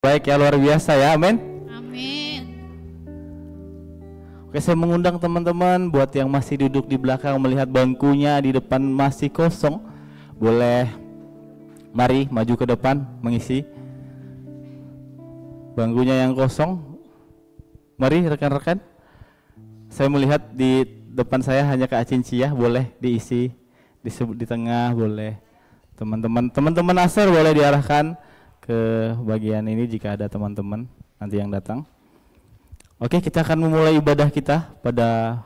Baik ya, luar biasa ya, amin. Amin. Oke, saya mengundang teman-teman buat yang masih duduk di belakang melihat bangkunya di depan masih kosong, boleh mari maju ke depan mengisi bangkunya yang kosong. Mari rekan-rekan. Saya melihat di depan saya hanya Kak Cincia, boleh diisi di tengah, boleh teman-teman Nasr boleh diarahkan ke bagian ini jika ada teman-teman nanti yang datang. Oke, kita akan memulai ibadah kita pada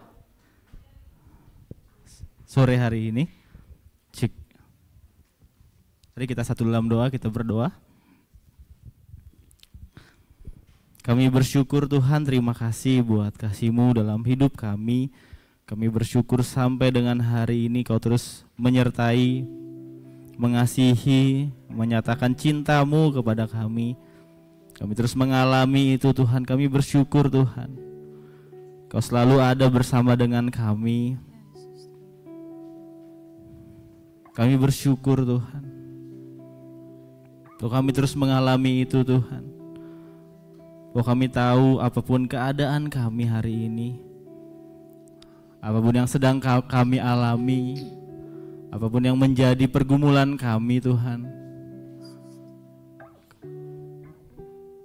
sore hari ini. Cik. Mari kita satu dalam doa, kita berdoa. Kami bersyukur Tuhan, terima kasih buat kasih-Mu dalam hidup kami. Kami bersyukur sampai dengan hari ini Kau terus menyertai, mengasihi, menyatakan cinta-Mu kepada kami. Kami terus mengalami itu Tuhan. Kami bersyukur Tuhan, Kau selalu ada bersama dengan kami. Kami bersyukur Tuhan, kami terus mengalami itu Tuhan. Kami tahu apapun keadaan kami hari ini, apapun yang sedang kami alami, apapun yang menjadi pergumulan kami Tuhan,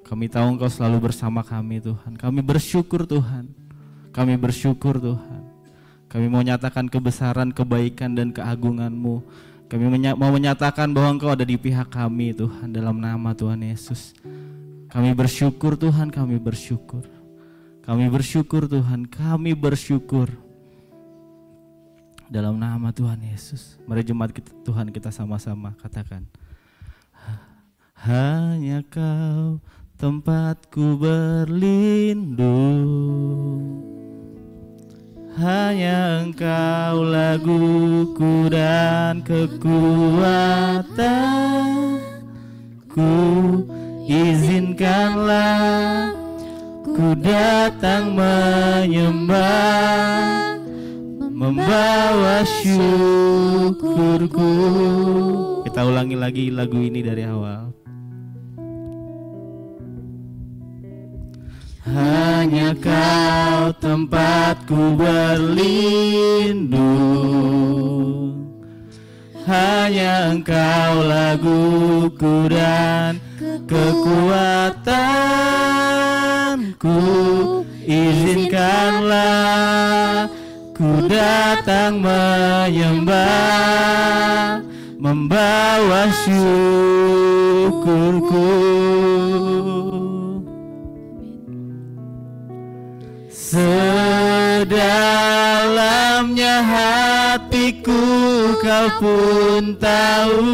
kami tahu Engkau selalu bersama kami Tuhan. Kami bersyukur Tuhan. Kami bersyukur Tuhan. Kami mau nyatakan kebesaran, kebaikan dan keagungan-Mu. Kami mau menyatakan bahwa Engkau ada di pihak kami Tuhan, dalam nama Tuhan Yesus. Kami bersyukur Tuhan, kami bersyukur. Kami bersyukur Tuhan, kami bersyukur. Dalam nama Tuhan Yesus. Mari jemaat Tuhan kita sama-sama katakan. Hanya Kau tempatku berlindung, hanya Engkau laguku dan kekuatanku. Izinkanlah ku datang menyembah, membawa syukurku. Kita ulangi lagi lagu ini dari awal. Hanya Kau tempatku berlindung, hanya Engkau laguku dan kekuatanku. Izinkanlah ku datang menyembah, membawa syukurku. Sedalamnya hatiku Kau pun tahu,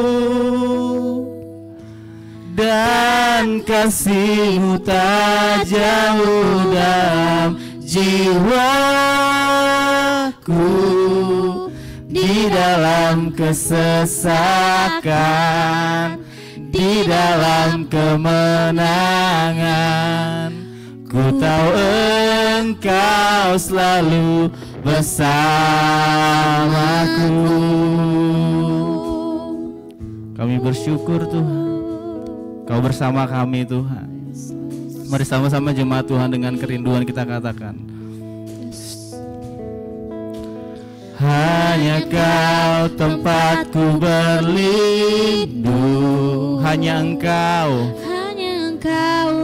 dan kasih-Mu tak jauh dalam jiwaku. Di dalam kesesakan, di dalam kemenangan, ku tahu Engkau selalu bersamaku. Kami bersyukur Tuhan, Kau bersama kami Tuhan. Mari sama-sama jemaat Tuhan dengan kerinduan kita katakan. Hanya Kau tempatku berlindung, hanya Engkau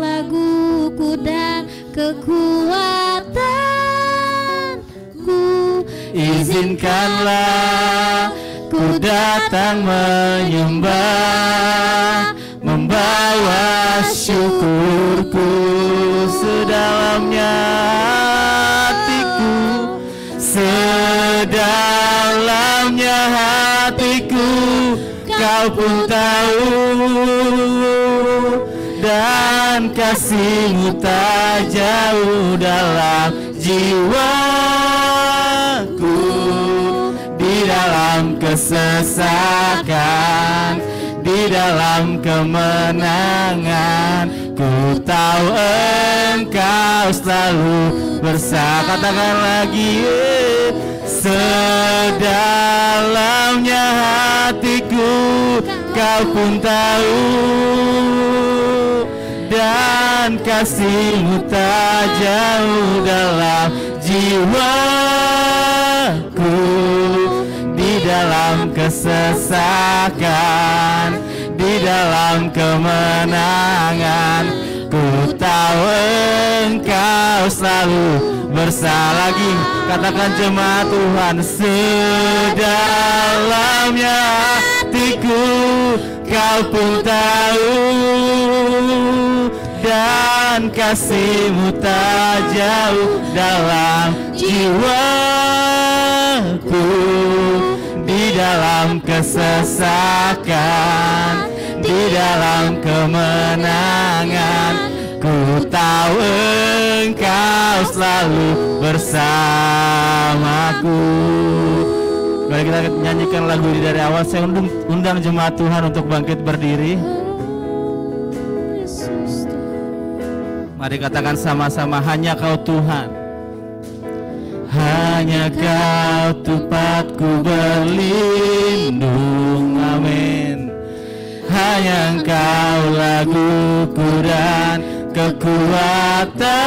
laguku dan kekuatanku. Izinkanlah ku datang menyembah, membawa syukurku. Sedalamnya hatiku, sedalamnya hatiku Kau pun tahu, dan kasih-Mu tak jauh dalam jiwaku. Di dalam kesesakan, di dalam kemenangan, ku tahu Engkau selalu bersama. Katakan lagi, sedalamnya hatiku Kau pun tahu, dan kasih-Mu tak jauh dalam jiwaku. Di dalam kesesakan, di dalam kemenangan, ku tahu Engkau selalu bersama. Lagi katakan jemaat Tuhan, sedalamnya hatiku Kau pun tahu, dan kasih-Mu tak jauh dalam jiwaku. Di dalam kesesakan, di dalam kemenangan, ku tahu Engkau selalu bersamaku. Mari kita nyanyikan lagu ini dari awal. Saya undang jemaat Tuhan untuk bangkit berdiri. Mari katakan sama-sama, hanya Kau Tuhan. Hanya Kau tempatku berlindung, amin. Hanya Engkau laguku dan kekuatanku.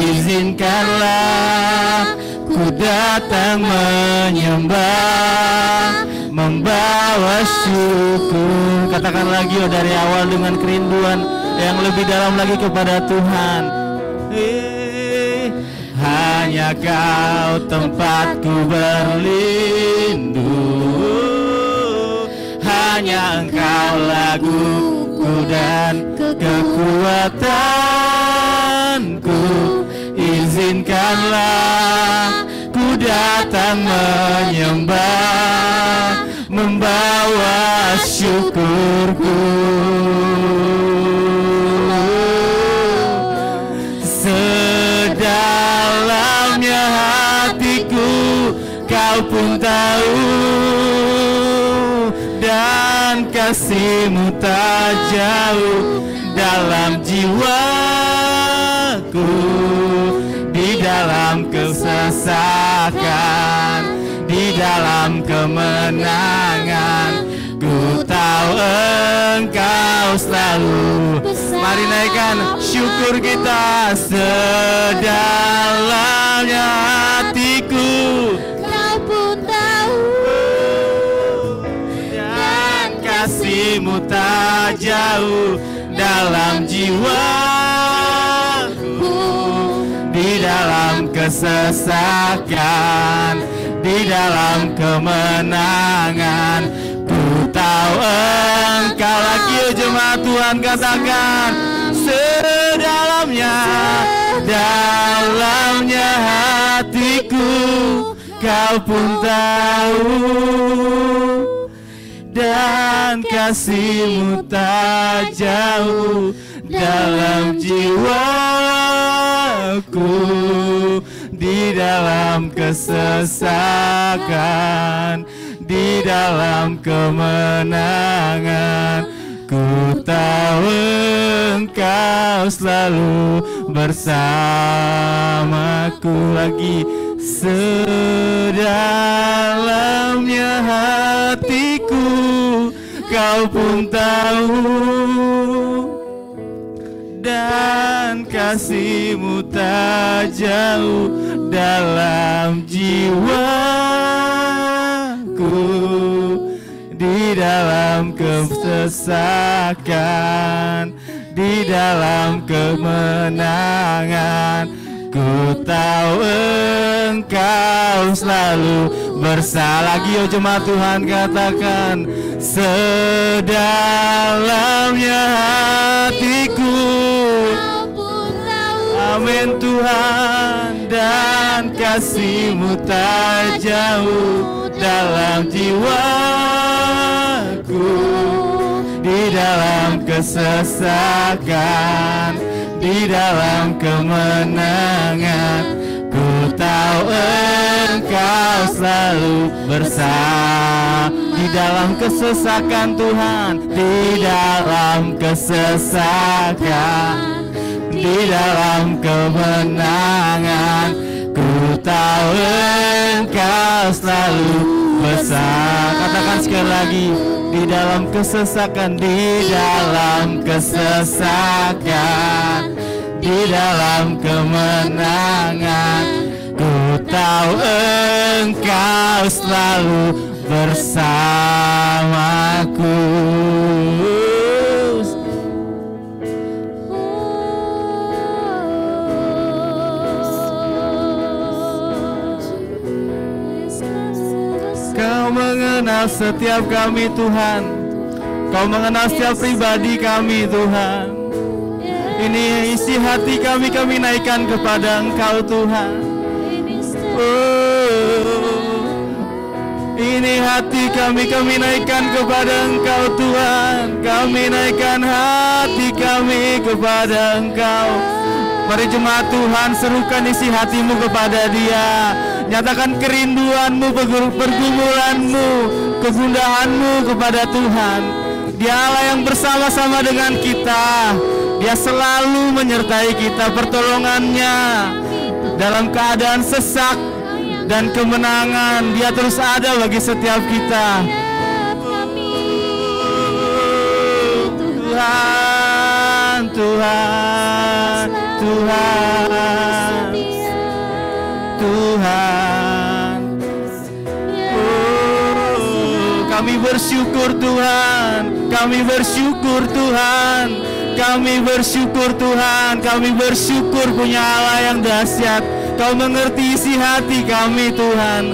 Izinkanlah ku datang menyembah, membawa syukur. Katakan lagi dari awal dengan kerinduan yang lebih dalam lagi kepada Tuhan. Hanya Kau tempatku berlindung, hanya Engkau laguku dan kekuatanku. Izinkanlah ku datang menyembah, membawa syukurku. Sedalamnya hatiku Kau pun tahu, dan kasih-Mu tak jauh dalam jiwaku. Di dalam kesesakan, di dalam kemenangan, ku tahu Engkau selalu. Mari naikkan syukur kita. Sedalamnya hatiku Kau pun tahu, dan kasih-Mu tak jauh dalam jiwaku. Di dalam kesesakan, di dalam kemenangan, ku tahu Engkau. Lagi jemaat Tuhan katakan, sedalamnya, dalamnya hatiku Kau pun tahu, dan kasih-Mu tak jauh dalam jiwaku. Di dalam kesesakan, di dalam kemenangan, ku tahu Engkau selalu bersamaku. Lagi, sedalamnya hatiku Kau pun tahu, dan kasih-Mu tak jauh dalam jiwaku. Di dalam kesesakan, di dalam kemenangan, ku tahu Engkau selalu bersama. Lagi jemaat Tuhan katakan, sedalamnya hatiku, amin Tuhan, dan kasih-Mu tak jauh dalam jiwaku. Di dalam kesesakan, di dalam kemenangan, ku tahu Engkau selalu bersama. Di dalam kesesakan Tuhan, di dalam kesesakan, di dalam kemenangan, ku tahu Engkau selalu bersama. Katakan sekali lagi, di dalam kesesakan, di dalam kesesakan, di dalam kemenangan. Ku tahu Engkau selalu bersamaku. Kau mengenal setiap kami Tuhan, Kau mengenal setiap pribadi kami Tuhan. Ini isi hati kami naikkan kepada Engkau Tuhan. Ini hati kami naikkan kepada Engkau Tuhan. Kami naikkan hati kami kepada Engkau. Mari jemaat Tuhan, serukan isi hatimu kepada Dia. Nyatakan kerinduanmu, pergumulanmu, kegundahanmu kepada Tuhan. Dia Allah yang bersama-sama dengan kita. Dia selalu menyertai kita, pertolongannya dalam keadaan sesak dan kemenangan. Dia terus ada bagi setiap kita. Tuhan, Tuhan, Tuhan, Tuhan. Kami bersyukur Tuhan, kami bersyukur Tuhan, kami bersyukur Tuhan, kami bersyukur punya Allah yang dahsyat. Kau mengerti isi hati kami Tuhan.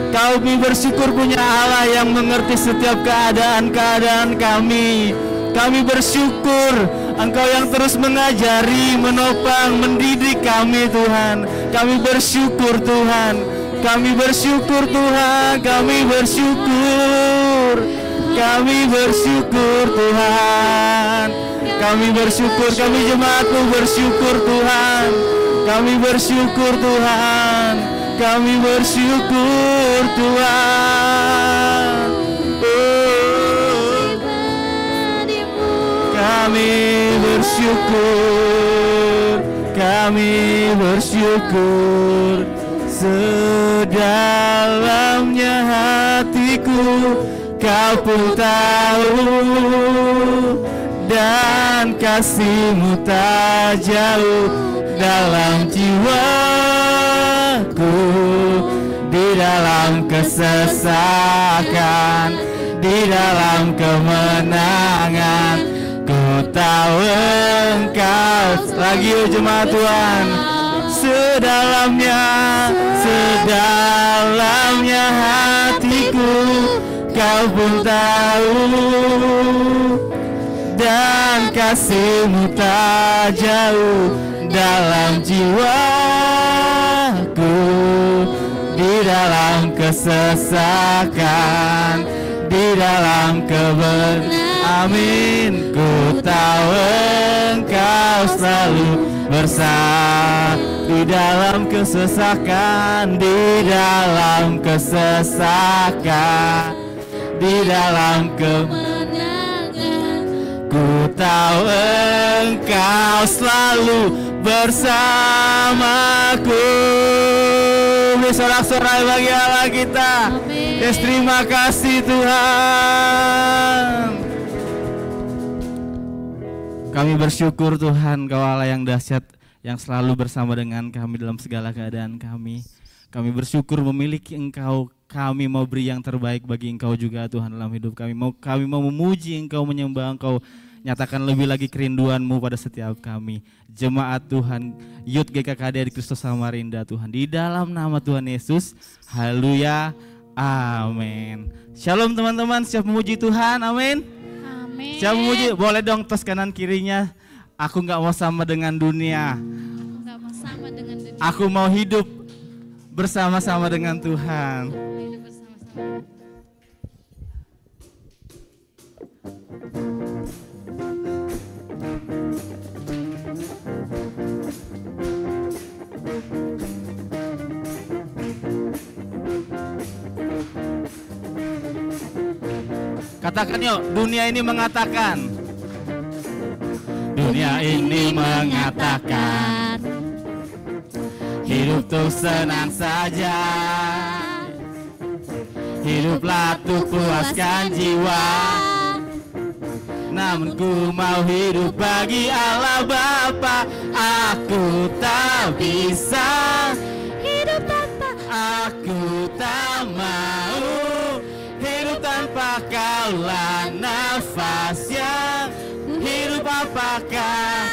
Kami bersyukur punya Allah yang mengerti setiap keadaan-keadaan kami. Kami bersyukur Engkau yang terus mengajari, menopang, mendidik kami Tuhan. Kami bersyukur Tuhan. Kami bersyukur Tuhan. Kami bersyukur. Kami bersyukur Tuhan. Kami bersyukur, kami jemaatmu bersyukur Tuhan. Kami bersyukur Tuhan. Kami bersyukur Tuhan. Kami bersyukur. Kami bersyukur. Sedalamnya hatiku Kau pun tahu, dan kasih-Mu tak jauh dalam jiwaku. Di dalam kesesakan, di dalam kemenangan, ku tahu Engkau. Lagi jemaat Tuhan. Sedalamnya, sedalamnya hatiku Kau pun tahu, dan kasih-Mu tak jauh dalam jiwaku. Di dalam kesesakan, di dalam kebenaran, amin. Ku tahu Engkau selalu bersama. Di dalam kesesakan, di dalam kesesakan, di dalam kemenangan, ku tahu Engkau selalu bersamaku. Sorak-sorai bagi Allah kita. Yes, terima kasih Tuhan. Kami bersyukur Tuhan, Kau Allah yang dahsyat, yang selalu bersama dengan kami dalam segala keadaan kami. Kami bersyukur memiliki Engkau. Kami mau beri yang terbaik bagi Engkau juga Tuhan dalam hidup kami. Kami mau memuji Engkau, menyembah Engkau. Nyatakan lebih lagi kerinduan-Mu pada setiap kami. Jemaat Tuhan, Youth GKKD di Kristus Samarinda Tuhan. Di dalam nama Tuhan Yesus, haleluya, amin. Shalom teman-teman, siap memuji Tuhan, amin. Amin. Siap memuji, boleh dong tos kanan kirinya. Aku gak mau sama dengan dunia. Nggak mau sama dengan dunia. Aku mau hidup bersama-sama dengan Tuhan. Hidup bersama-sama. Katakan yuk, dunia ini mengatakan. Dunia ini mengatakan hidup tuh senang saja. hiduplah untuk puaskan jiwa. Namun ku mau hidup bagi Allah Bapa. Aku tak bisa hidup tanpa Aku tak mau hidup tanpa Kaulah nafas yang hidup. Apakah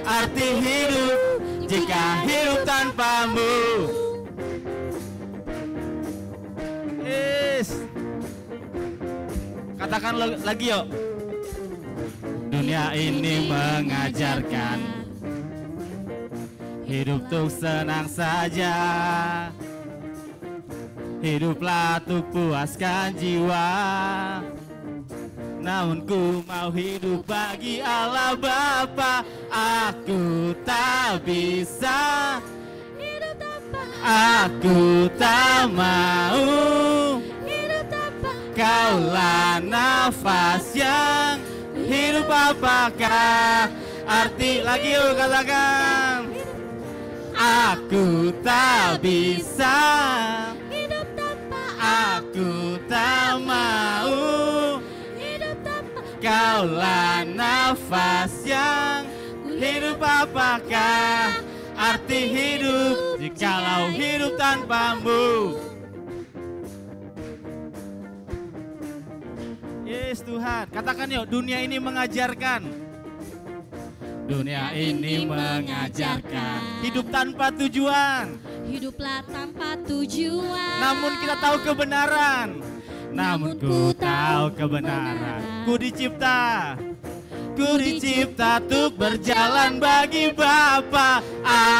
arti hidup jika hidup tanpamu? Katakan lagi yuk. Dunia ini mengajarkan hidup untuk senang saja. Hiduplah untuk puaskan jiwa. Namun ku mau hidup bagi Allah Bapa. Aku tak bisa hidup tanpa Aku tak mau hidup tanpa Kaulah nafas yang hidup. Apakah arti lagi yuk katakan. Aku tak bisa hidup tanpa Aku tak mau hidup tanpa Kaulah nafas yang hidup. Apakah arti hidup jikalau hidup tanpamu? Yes Tuhan, katakan yuk, dunia ini mengajarkan. Dunia ini mengajarkan hidup tanpa tujuan. hiduplah tanpa tujuan. Namun kita tahu kebenaran. Namun ku tahu kebenaran. Ku dicipta untuk berjalan bagi Bapa.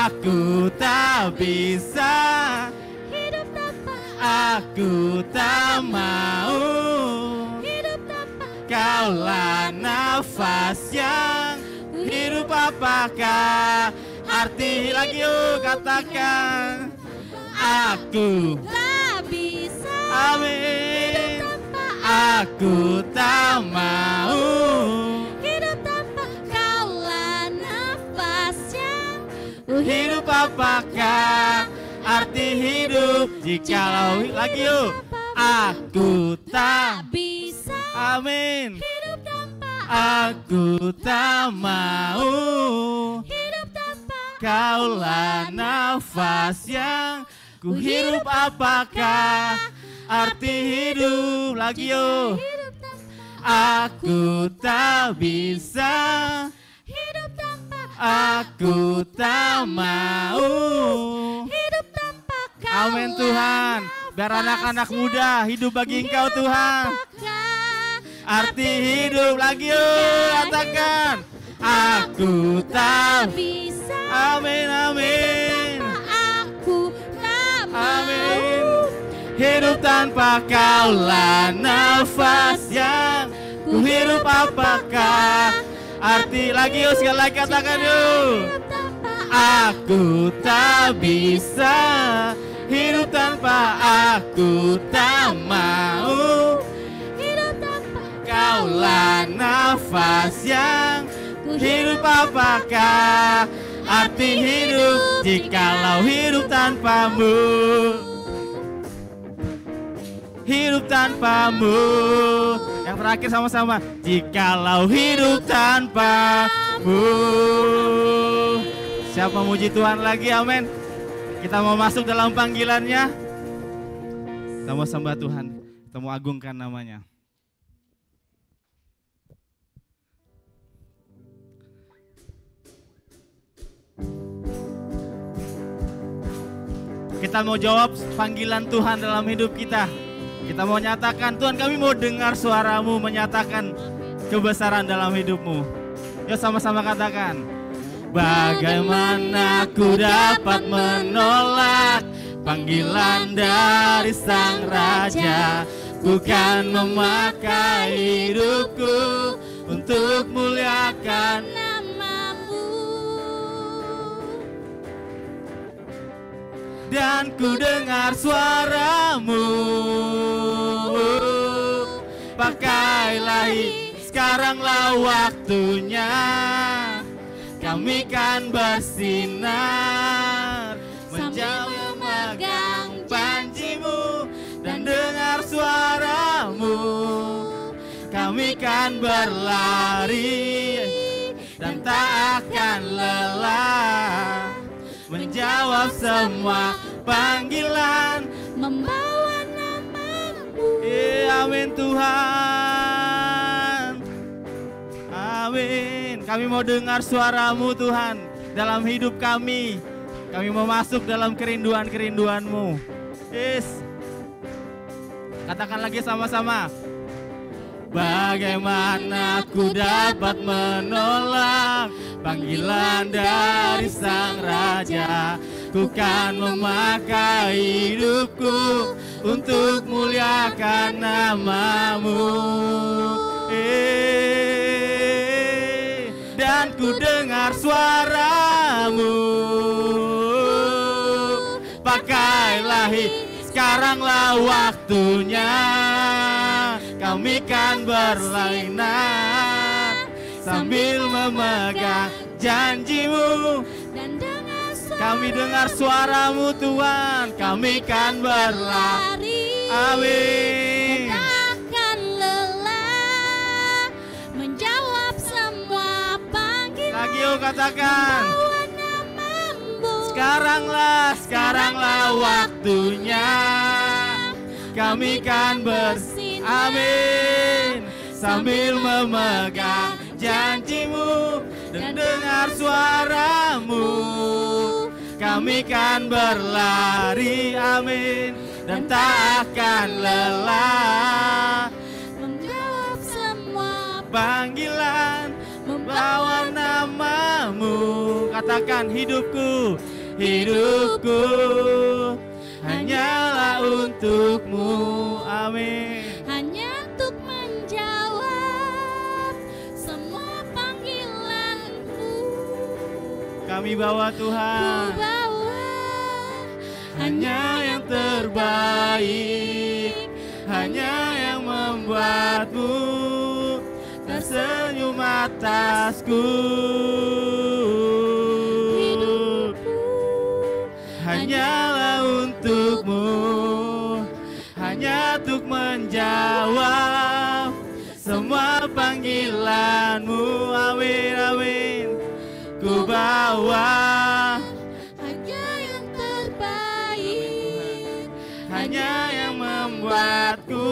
Aku tak bisa hidup tanpa Aku tak mau hidup tanpa Kaulah nafas yang hidup. Apakah arti lagi yuk katakan. Aku tak bisa Amin. tanpa Aku tak mau hidup tanpa Kaulah nafas yang hidup. Apakah arti hidup jikalau lagi yuk. Aku tak bisa Amin. hidup tanpa Aku tak mau hidup tanpa Kaulah nafas yang ku hirup. Apakah arti hidup lagi yuk. hidup tanpa Aku tak bisa hidup tanpa Aku tak mau. hidup tanpa Amin Tuhan. Biar anak-anak muda hidup bagi Engkau Tuhan. Arti hidup lagi yuk katakan. Aku tak bisa Amin amin aku tak amin. mau Hidup tanpa Kaulah nafas yang ku hirup. Apakah arti lagi yuk sekali lagi katakan yuk. hidup tanpa Aku tak bisa hidup tanpa Aku tak mau hidup tanpa Kaulah nafas yang ku hirup. Apakah arti hidup jikalau hidup tanpamu? Hidup tanpamu. Yang terakhir sama-sama. Jikalau hidup tanpamu. Siapa muji Tuhan lagi, amin. Kita mau masuk dalam panggilannya. Kita mau sembah Tuhan. Kita mau agungkan namanya. Kita mau jawab panggilan Tuhan dalam hidup kita. Kita mau nyatakan, Tuhan kami mau dengar suaramu menyatakan kebesaran dalam hidupmu. Yuk sama-sama katakan. Bagaimana ku dapat menolak panggilan dari Sang Raja. Bukan memakai hidupku untuk muliakan namamu. dan ku dengar suaramu. Pakailah sekaranglah waktunya, kami kan bersinar Sambil menjauh memegang panjimu dan dengar suara Kami kan berlari dan tak akan lelah, menjawab semua panggilan, membawa namamu. Amin Tuhan. Amin. Kami mau dengar suara-Mu Tuhan dalam hidup kami. Kami mau masuk dalam kerinduan-kerinduan-Mu. Yes. Katakan lagi sama-sama. Bagaimana ku dapat menolak panggilan dari Sang Raja? Ku kan memakai hidupku untuk muliakan namamu. Dan ku dengar suaramu. Pakailah sekaranglah waktunya. Kami kan berlainan sambil memegang janji-Mu. Dan kami dengar suara-Mu Tuhan. Kami kan berlari. Amin. Tak akan lelah, menjawab semua panggilan. Lagi yuk katakan. Membawa namamu. Sekaranglah waktunya. Kami kan amin, sambil memegang janji-Mu dan dengar suara-Mu. Kami kan berlari, amin, dan tak akan lelah, menjawab semua panggilan, membawa namamu. Katakan hidupku hanyalah untuk-Mu, amin. hanya untuk menjawab semua panggilan-Mu. Kami bawa Ku Tuhan bawa hanya yang terbaik, hanya yang membuat-Mu tersenyum atasku. Hanyalah untuk-Mu, hanya untuk menjawab semua panggilan-Mu, amin, amin. Ku bawa hanya yang terbaik, hanya yang membuatku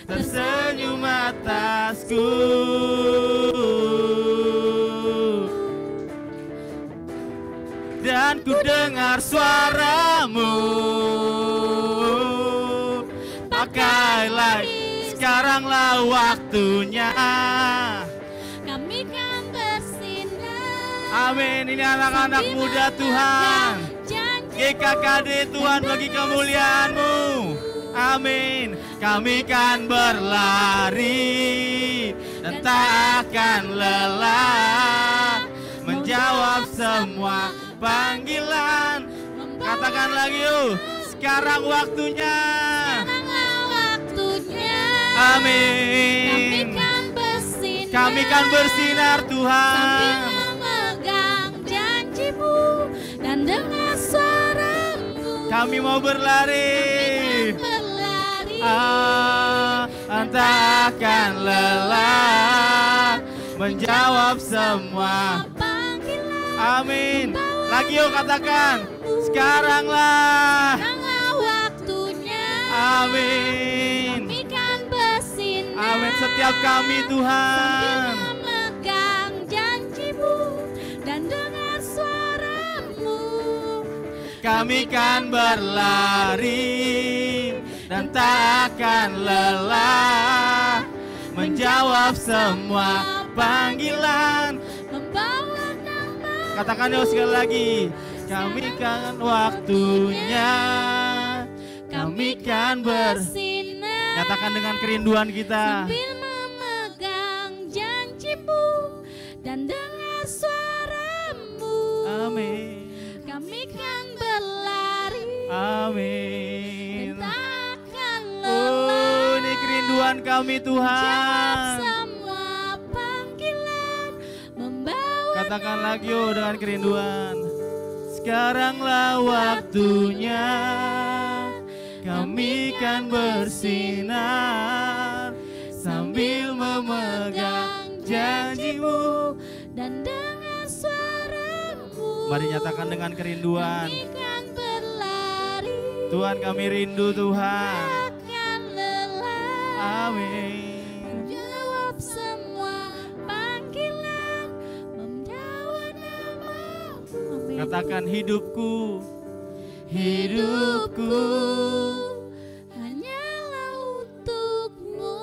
tersenyum atasku. Dan ku dengar suara-Mu. Pakailah sekaranglah waktunya. kami kan bersinar. Amin. Ini anak-anak muda Tuhan. GKKD Tuhan bagi kemuliaan-Mu. Amin. Kami kan berlari dan tak akan lelah, menjawab semua panggilan. Katakan lagi yuk. Sekarang waktunya. Amin. Kami kan bersinar Tuhan. Sambil memegang janji-Mu dan dengar suara-Mu. Kami mau berlari. Tak akan lelah, menjawab semua panggilan. Amin. Lagi yuk katakan. Sekaranglah waktunya. Amin. Kami kan bersinar. Amin. Setiap kami Tuhan. Sambil memegang janji-Mu dan dengar suara-Mu. Kami kan berlari dan tak akan lelah, menjawab semua panggilan. Membawa nama. Katakan yuk sekali lagi. Kami kan waktunya. Kami kan bersinar. Nyatakan dengan kerinduan kita. Sambil memegang janji-Mu dan dengar suara-Mu. Amin. Kami kan berlari. Amin. Dan tak akan Oh, lelah. ini kerinduan kami Jawab Tuhan. semua panggilan. Membawa Katakan lagi yuk dengan kerinduan. Sekaranglah waktunya. kami kan bersinar sambil memegang janji-Mu. Dan dengan suara-Mu Mari nyatakan dengan kerinduan. kami kan berlari, Tuhan, kami rindu Tuhan. akan lelah. Amin. Jawab semua panggilan, membawa nama-Mu. Amin. Katakan hidupku, Hidupku hanyalah untuk-Mu.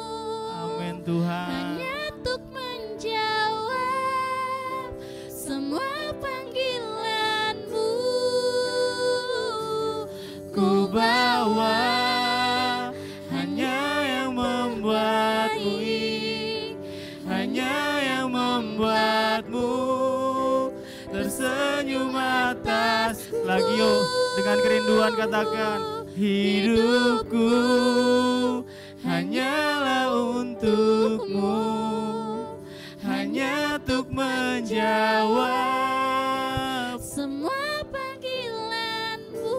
Amin Tuhan. Hanya untuk menjawab semua panggilan-Mu. Ku bawa hanya yang membuat-Mu ing, hanya yang membuat-Mu tersenyum atas. Lagi yuk, dengan kerinduan katakan, hidupku hanyalah untuk-Mu, hanya untuk menjawab Semua panggilan-Mu.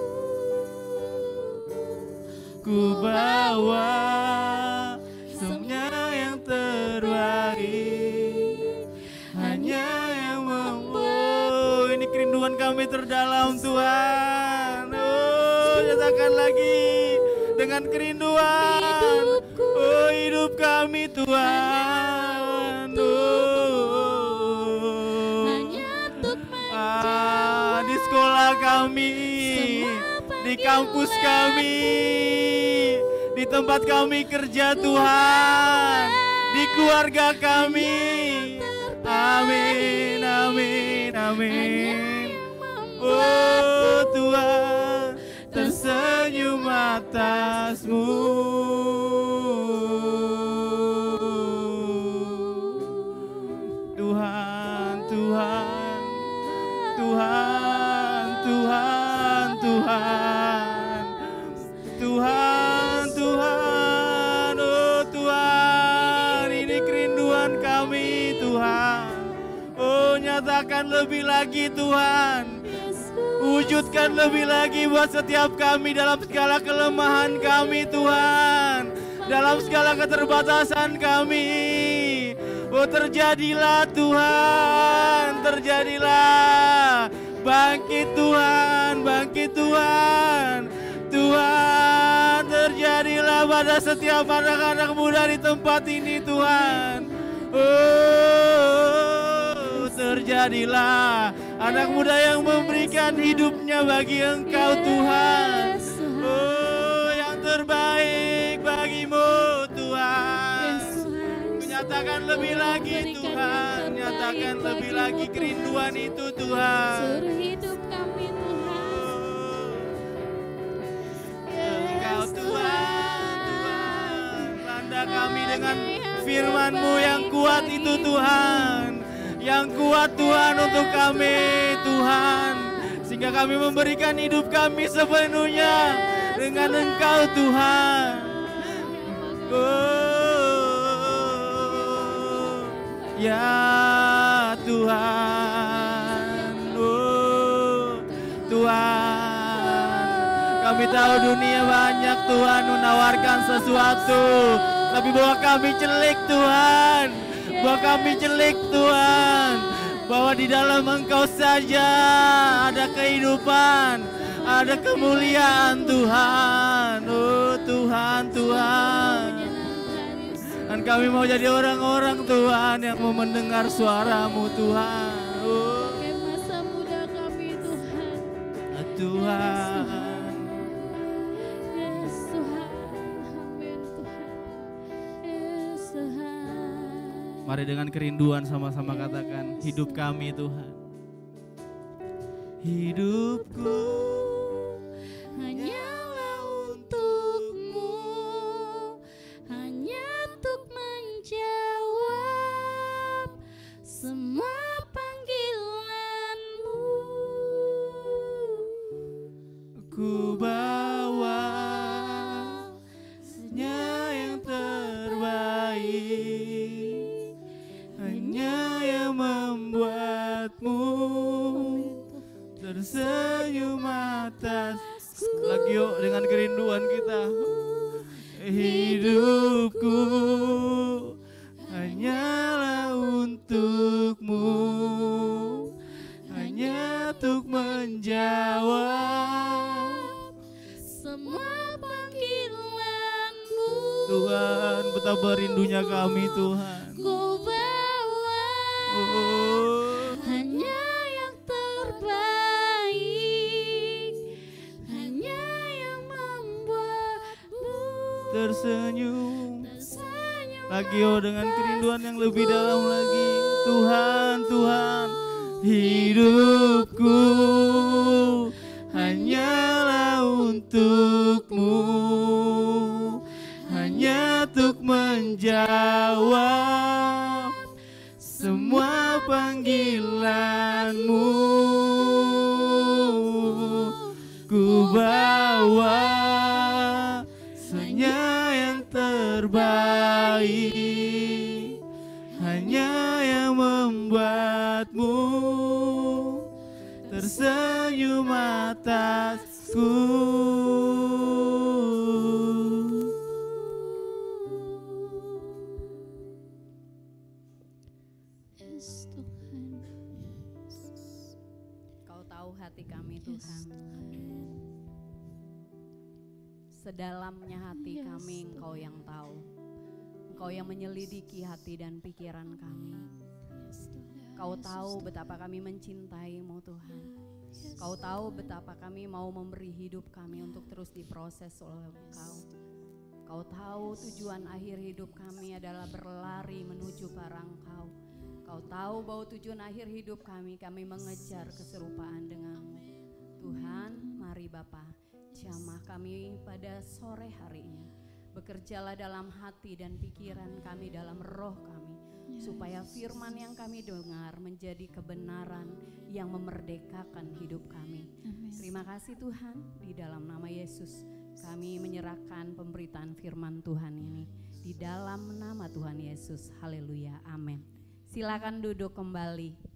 ku bawa semuanya yang terbaik, hanya yang membuat. Ini kerinduan kami terdalam Tuhan. Oh, nyatakan lagi dengan kerinduan. Hidupku Oh, hidup kami Tuhan. Oh. hanya untuk Di sekolah kami, di kampus kami, di tempat kami kerja Tuhan, di keluarga kami. Amin, amin, amin. Oh Tuhan, tersenyum atas-Mu. Tuhan, Tuhan, Tuhan, Tuhan, Tuhan, Tuhan, Tuhan, oh Tuhan, ini kerinduan kami Tuhan. Oh, nyatakan lebih lagi Tuhan, wujudkan lebih lagi buat setiap kami dalam segala kelemahan kami Tuhan, dalam segala keterbatasan kami. Oh, terjadilah Tuhan, terjadilah. Bangkit Tuhan, bangkit Tuhan. Tuhan, terjadilah pada setiap anak-anak muda di tempat ini Tuhan. Oh, terjadilah anak muda yang memberikan hidupnya bagi Engkau Tuhan. Oh, yang terbaik bagi-Mu Tuhan. Nyatakan lebih lagi Tuhan, nyatakan lebih lagi kerinduan itu Tuhan. seluruh hidup kami Tuhan. Engkau Tuhan, Tuhan, tanda kami dengan firman-Mu yang kuat itu Tuhan, yang kuat Tuhan untuk kami Tuhan, sehingga kami memberikan hidup kami sepenuhnya dengan Engkau Tuhan. Oh, ya Tuhan, oh Tuhan, kami tahu dunia banyak Tuhan menawarkan sesuatu, tapi bahwa kami celik Tuhan, bahwa kami celik Tuhan, bahwa di dalam Engkau saja ada kehidupan, ada kemuliaan Tuhan. Oh Tuhan, Tuhan, dan kami mau jadi orang-orang Tuhan yang mau mendengar suara-Mu Tuhan. Oh Pakai masa muda kami Tuhan. Tuhan, Yes Tuhan. Amin Tuhan. Yes Tuhan. mari dengan kerinduan sama-sama katakan, hidup kami Tuhan. Hidupku Hanyalah untuk-Mu, hanya untuk menjawab semua panggilan-Mu. ku bawa hanya yang terbaik, hanya yang membuatmu tersenyum atas. lagi yuk dengan kerinduan kita. Hidupku hanyalah untukmu, hanya untuk menjawab semua panggilanmu. Tuhan, betapa rindunya kami Tuhan. Ku bawa Oh, hanya yang terbaik, hanya yang membuatmu tersenyum tersenyum. lagi oh dengan kerinduan yang lebih dalam lagi. Tuhan, Tuhan, hidupku hanyalah untukmu, hanya untuk menjawab semua panggilanmu. Ku bawa hanya yang terbaik, hanya yang membuatmu tersenyum atasku. Yes, Tuhan. Kau tahu hati kami Yes, Tuhan. Sedalamnya hati Yes, kami Engkau yang tahu. Engkau yang menyelidiki hati dan pikiran kami. Yes, Tuhan. Kau Yesus, tahu Tuhan. betapa kami mencintaimu Tuhan. Yes, Kau tahu betapa kami mau memberi hidup kami untuk terus diproses oleh Engkau. Kau tahu tujuan akhir hidup kami adalah berlari menuju para Engkau. Kau tahu bahwa tujuan akhir hidup kami mengejar keserupaan denganmu. Tuhan, mari Bapa, jamah kami pada sore hari ini. Bekerjalah dalam hati dan pikiran kami, dalam roh kami. Supaya firman yang kami dengar menjadi kebenaran yang memerdekakan hidup kami. Amin. Terima kasih Tuhan, di dalam nama Yesus kami menyerahkan pemberitaan firman Tuhan ini. Di dalam nama Tuhan Yesus, haleluya, amin. Silakan duduk kembali.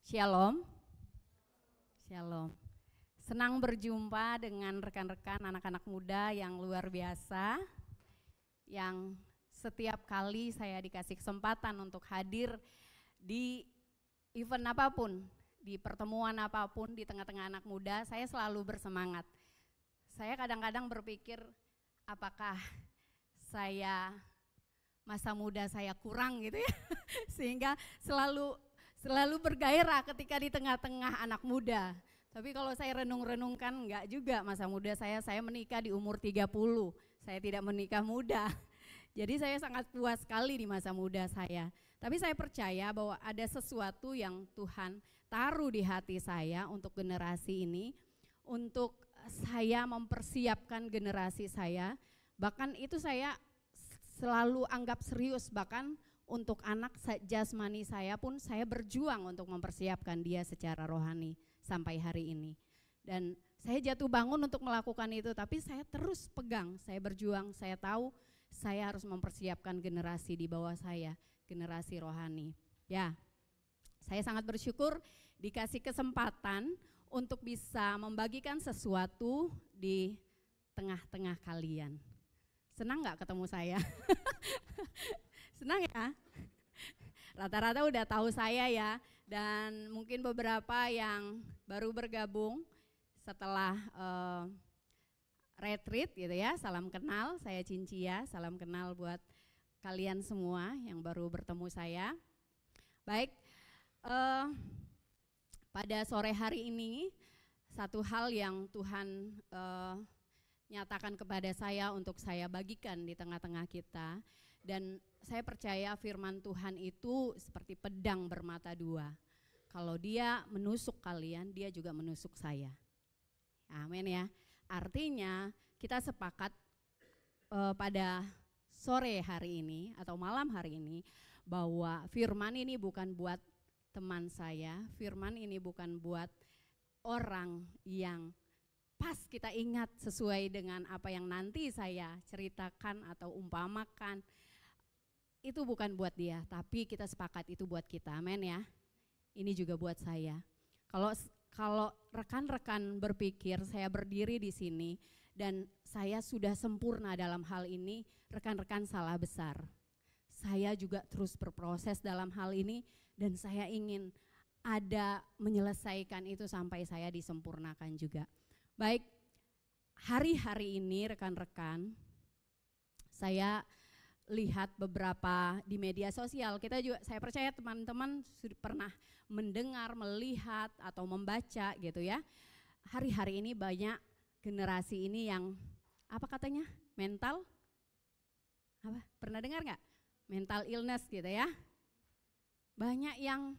Shalom. Shalom. Senang berjumpa dengan rekan-rekan anak-anak muda yang luar biasa, yang setiap kali saya dikasih kesempatan untuk hadir di event apapun, di pertemuan apapun di tengah-tengah anak muda, saya selalu bersemangat. Saya kadang-kadang berpikir, apakah saya masa muda saya kurang gitu ya, sehingga selalu bergairah ketika di tengah-tengah anak muda. Tapi kalau saya renung-renungkan enggak juga, masa muda saya menikah di umur 30, saya tidak menikah muda. Jadi saya sangat puas sekali di masa muda saya. Tapi saya percaya bahwa ada sesuatu yang Tuhan taruh di hati saya untuk generasi ini, untuk saya mempersiapkan generasi saya, bahkan itu saya selalu anggap serius, bahkan untuk anak jasmani saya pun saya berjuang untuk mempersiapkan dia secara rohani sampai hari ini. Dan saya jatuh bangun untuk melakukan itu, tapi saya terus pegang, saya berjuang, saya tahu saya harus mempersiapkan generasi di bawah saya, generasi rohani. Ya, saya sangat bersyukur dikasih kesempatan untuk bisa membagikan sesuatu di tengah-tengah kalian. Senang gak ketemu saya? Senang ya? Rata-rata udah tahu saya ya, dan mungkin beberapa yang baru bergabung setelah retreat gitu ya. Salam kenal, saya Cincia, salam kenal buat kalian semua yang baru bertemu saya. Baik, pada sore hari ini satu hal yang Tuhan nyatakan kepada saya untuk saya bagikan di tengah-tengah kita. Dan saya percaya firman Tuhan itu seperti pedang bermata dua. Kalau dia menusuk kalian, dia juga menusuk saya. Amin ya. Artinya kita sepakat pada sore hari ini atau malam hari ini bahwa firman ini bukan buat teman saya, firman ini bukan buat orang yang pas kita ingat sesuai dengan apa yang nanti saya ceritakan atau umpamakan. Itu bukan buat dia, tapi kita sepakat itu buat kita, amin ya. Ini juga buat saya. Kalau rekan-rekan berpikir saya berdiri di sini dan saya sudah sempurna dalam hal ini, rekan-rekan salah besar. Saya juga terus berproses dalam hal ini dan saya ingin ada menyelesaikan itu sampai saya disempurnakan juga. Baik, hari-hari ini rekan-rekan, saya lihat beberapa di media sosial, kita juga, saya percaya teman-teman sudah pernah mendengar, melihat atau membaca gitu ya. Hari-hari ini banyak generasi ini yang apa katanya? Mental? Apa? Pernah dengar nggak? Mental illness gitu ya. Banyak yang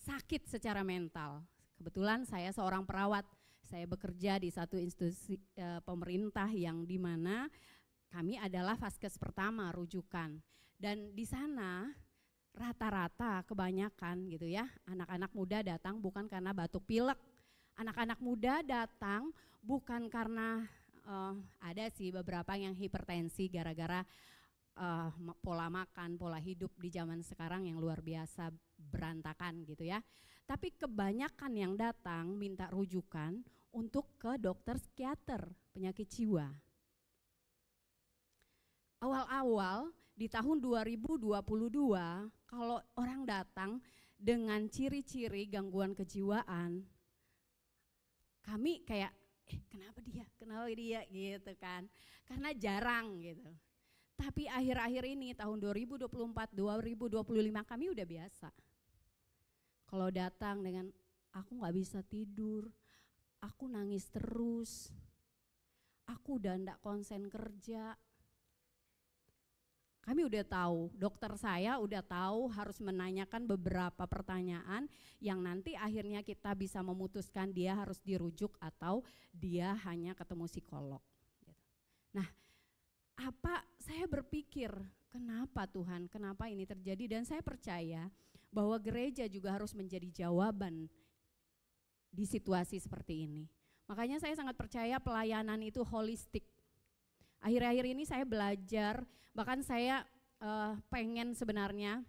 sakit secara mental. Kebetulan saya seorang perawat, saya bekerja di satu institusi pemerintah yang di mana kami adalah vaskes pertama rujukan, dan di sana rata-rata kebanyakan gitu ya anak-anak muda datang bukan karena batuk pilek, anak-anak muda datang bukan karena ada sih beberapa yang hipertensi gara-gara pola makan, pola hidup di zaman sekarang yang luar biasa berantakan gitu ya. Tapi kebanyakan yang datang minta rujukan untuk ke dokter psikiater penyakit jiwa. Awal-awal di tahun 2022 kalau orang datang dengan ciri-ciri gangguan kejiwaan, kami kayak kenapa dia gitu kan, karena jarang gitu. Tapi akhir-akhir ini tahun 2024, 2025 kami udah biasa. Kalau datang dengan aku gak bisa tidur, aku nangis terus, aku udah gak konsen kerja. Kami udah tahu, dokter saya udah tahu harus menanyakan beberapa pertanyaan yang nanti akhirnya kita bisa memutuskan dia harus dirujuk atau dia hanya ketemu psikolog. Nah, saya berpikir kenapa Tuhan, kenapa ini terjadi, dan saya percaya bahwa gereja juga harus menjadi jawaban di situasi seperti ini. Makanya saya sangat percaya pelayanan itu holistik. Akhir-akhir ini saya belajar, bahkan saya pengen sebenarnya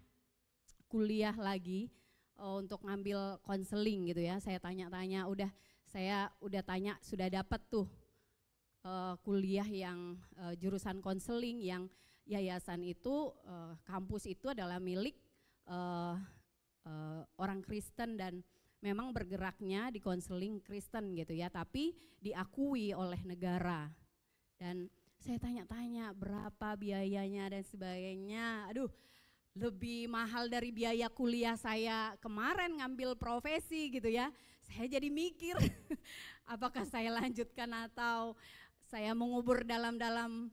kuliah lagi untuk ngambil konseling gitu ya. Saya tanya-tanya, saya udah tanya, sudah dapat tuh kuliah yang jurusan konseling yang yayasan itu, kampus itu adalah milik orang Kristen dan memang bergeraknya di konseling Kristen gitu ya, tapi diakui oleh negara. Dan saya tanya-tanya berapa biayanya dan sebagainya. Aduh, lebih mahal dari biaya kuliah saya kemarin ngambil profesi gitu ya. Saya jadi mikir apakah saya lanjutkan atau saya mengubur dalam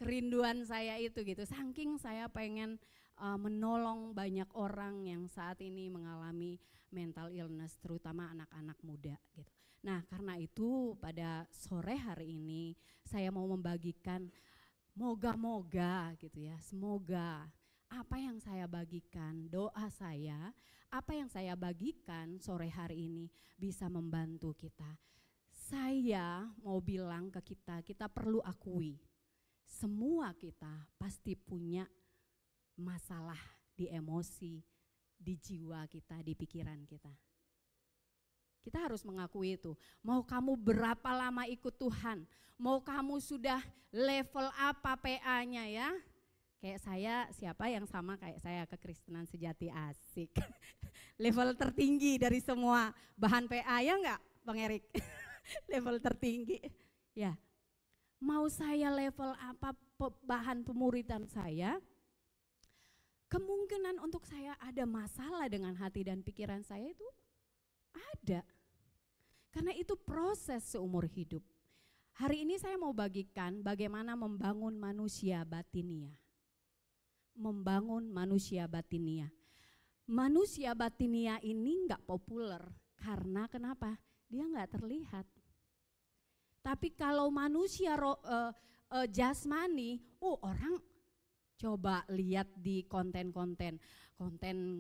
kerinduan saya itu gitu. Saking saya pengen menolong banyak orang yang saat ini mengalami mental illness, terutama anak-anak muda gitu. Nah, karena itu pada sore hari ini saya mau membagikan moga-moga gitu ya, semoga apa yang saya bagikan, doa saya, apa yang saya bagikan sore hari ini bisa membantu kita. Saya mau bilang ke kita, kita perlu akui semua kita pasti punya masalah di emosi, di jiwa kita, di pikiran kita. Kita harus mengakui itu. Mau kamu berapa lama ikut Tuhan, mau kamu sudah level apa PA-nya ya. Kayak saya, siapa yang sama kayak saya, Kekristenan Sejati, asik. Level tertinggi dari semua bahan PA ya enggak Bang Erik? Level tertinggi. Ya. Mau saya level apa bahan pemuridan saya, kemungkinan untuk saya ada masalah dengan hati dan pikiran saya itu ada. Karena itu proses seumur hidup. Hari ini saya mau bagikan bagaimana membangun manusia batinia. membangun manusia batinia. Manusia batinia ini nggak populer karena kenapa? Dia nggak terlihat. Tapi kalau manusia jasmani, orang coba lihat di konten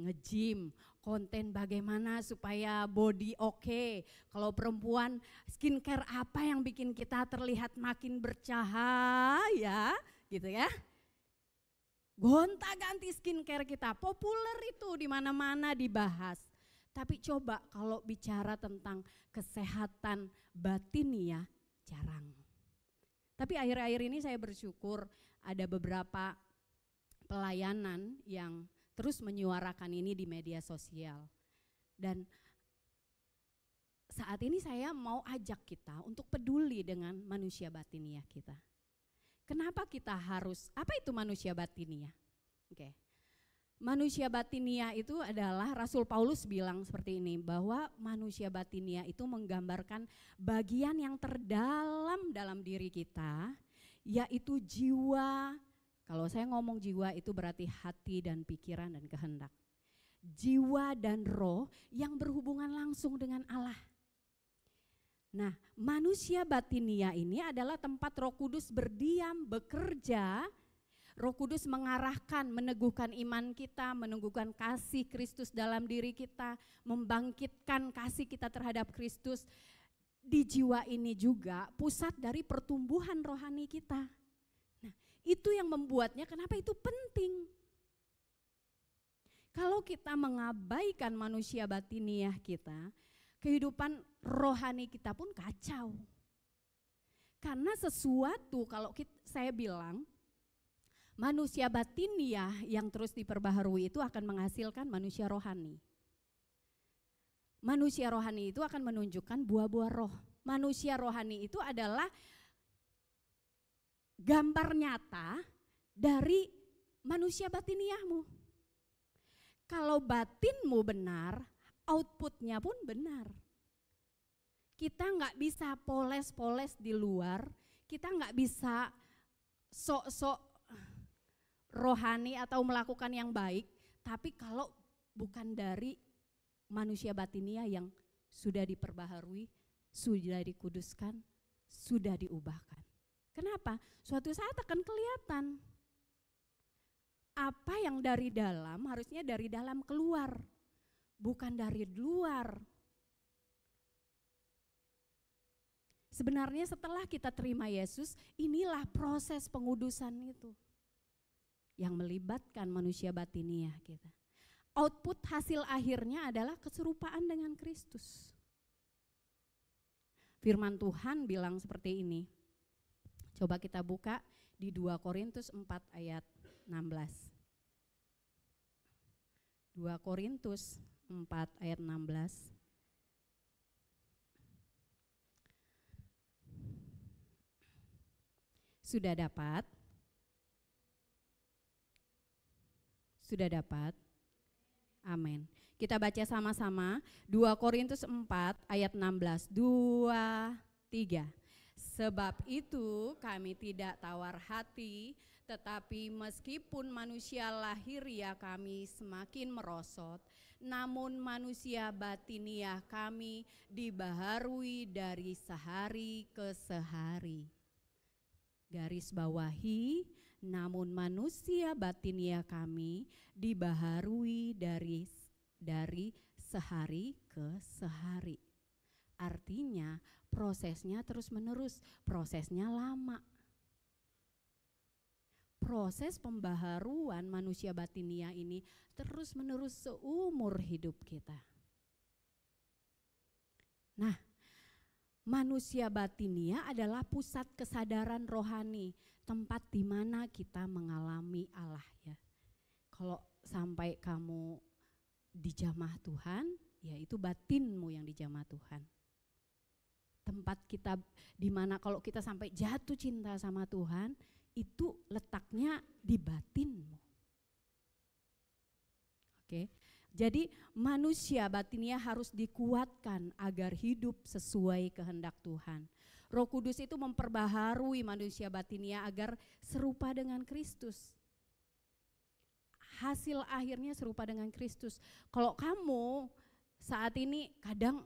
nge-gym, konten bagaimana supaya body oke. Kalau perempuan, skincare apa yang bikin kita terlihat makin bercahaya, gitu ya. Gonta-ganti skincare kita, populer itu di mana-mana dibahas. Tapi coba kalau bicara tentang kesehatan batinia, jarang. Tapi akhir-akhir ini saya bersyukur ada beberapa pelayanan yang terus menyuarakan ini di media sosial. Dan saat ini saya mau ajak kita untuk peduli dengan manusia batinia kita. Kenapa kita harus, apa itu manusia batinia? Oke. Manusia batinia itu adalah Rasul Paulus bilang seperti ini, bahwa manusia batinia itu menggambarkan bagian yang terdalam dalam diri kita, yaitu jiwa. Kalau saya ngomong jiwa itu berarti hati dan pikiran dan kehendak. Jiwa dan roh yang berhubungan langsung dengan Allah. Nah, manusia batinia ini adalah tempat Roh Kudus berdiam, bekerja. Roh Kudus mengarahkan, meneguhkan iman kita, meneguhkan kasih Kristus dalam diri kita, membangkitkan kasih kita terhadap Kristus. Di jiwa ini juga pusat dari pertumbuhan rohani kita. Nah, itu yang membuatnya kenapa itu penting. Kalau kita mengabaikan manusia batiniah kita, kehidupan rohani kita pun kacau. Karena sesuatu kalau saya bilang, manusia batiniah yang terus diperbaharui itu akan menghasilkan manusia rohani. Manusia rohani itu akan menunjukkan buah-buah roh. Manusia rohani itu adalah gambar nyata dari manusia batiniahmu. Kalau batinmu benar, outputnya pun benar. Kita nggak bisa poles-poles di luar, kita nggak bisa sok-sok rohani atau melakukan yang baik, tapi kalau bukan dari manusia batinia yang sudah diperbaharui, sudah dikuduskan, sudah diubahkan. Kenapa? Suatu saat akan kelihatan. Apa yang dari dalam harusnya dari dalam keluar, bukan dari luar. Sebenarnya setelah kita terima Yesus, inilah proses pengudusan itu yang melibatkan manusia batiniah kita. Output hasil akhirnya adalah keserupaan dengan Kristus. Firman Tuhan bilang seperti ini. Coba kita buka di 2 Korintus 4 ayat 16. 2 Korintus 4 ayat 16. Sudah dapat? Sudah dapat? Amin. Kita baca sama-sama 2 Korintus 4 ayat 16. 2, 3. Sebab itu kami tidak tawar hati, tetapi meskipun manusia lahiriah kami semakin merosot, namun manusia batiniah kami dibaharui dari sehari ke sehari. Garis bawahi, namun manusia batiniah kami dibaharui dari sehari ke sehari. Artinya prosesnya terus menerus, prosesnya lama. Proses pembaharuan manusia batinia ini terus menerus seumur hidup kita. Nah, manusia batinia adalah pusat kesadaran rohani, tempat di mana kita mengalami Allah ya. Kalau sampai kamu dijamah Tuhan, ya itu batinmu yang dijamah Tuhan. Tempat kita di mana kalau kita sampai jatuh cinta sama Tuhan, itu letaknya di batinmu. Oke. Jadi manusia batinia harus dikuatkan agar hidup sesuai kehendak Tuhan. Roh Kudus itu memperbaharui manusia batinia agar serupa dengan Kristus. hasil akhirnya serupa dengan Kristus. Kalau kamu saat ini kadang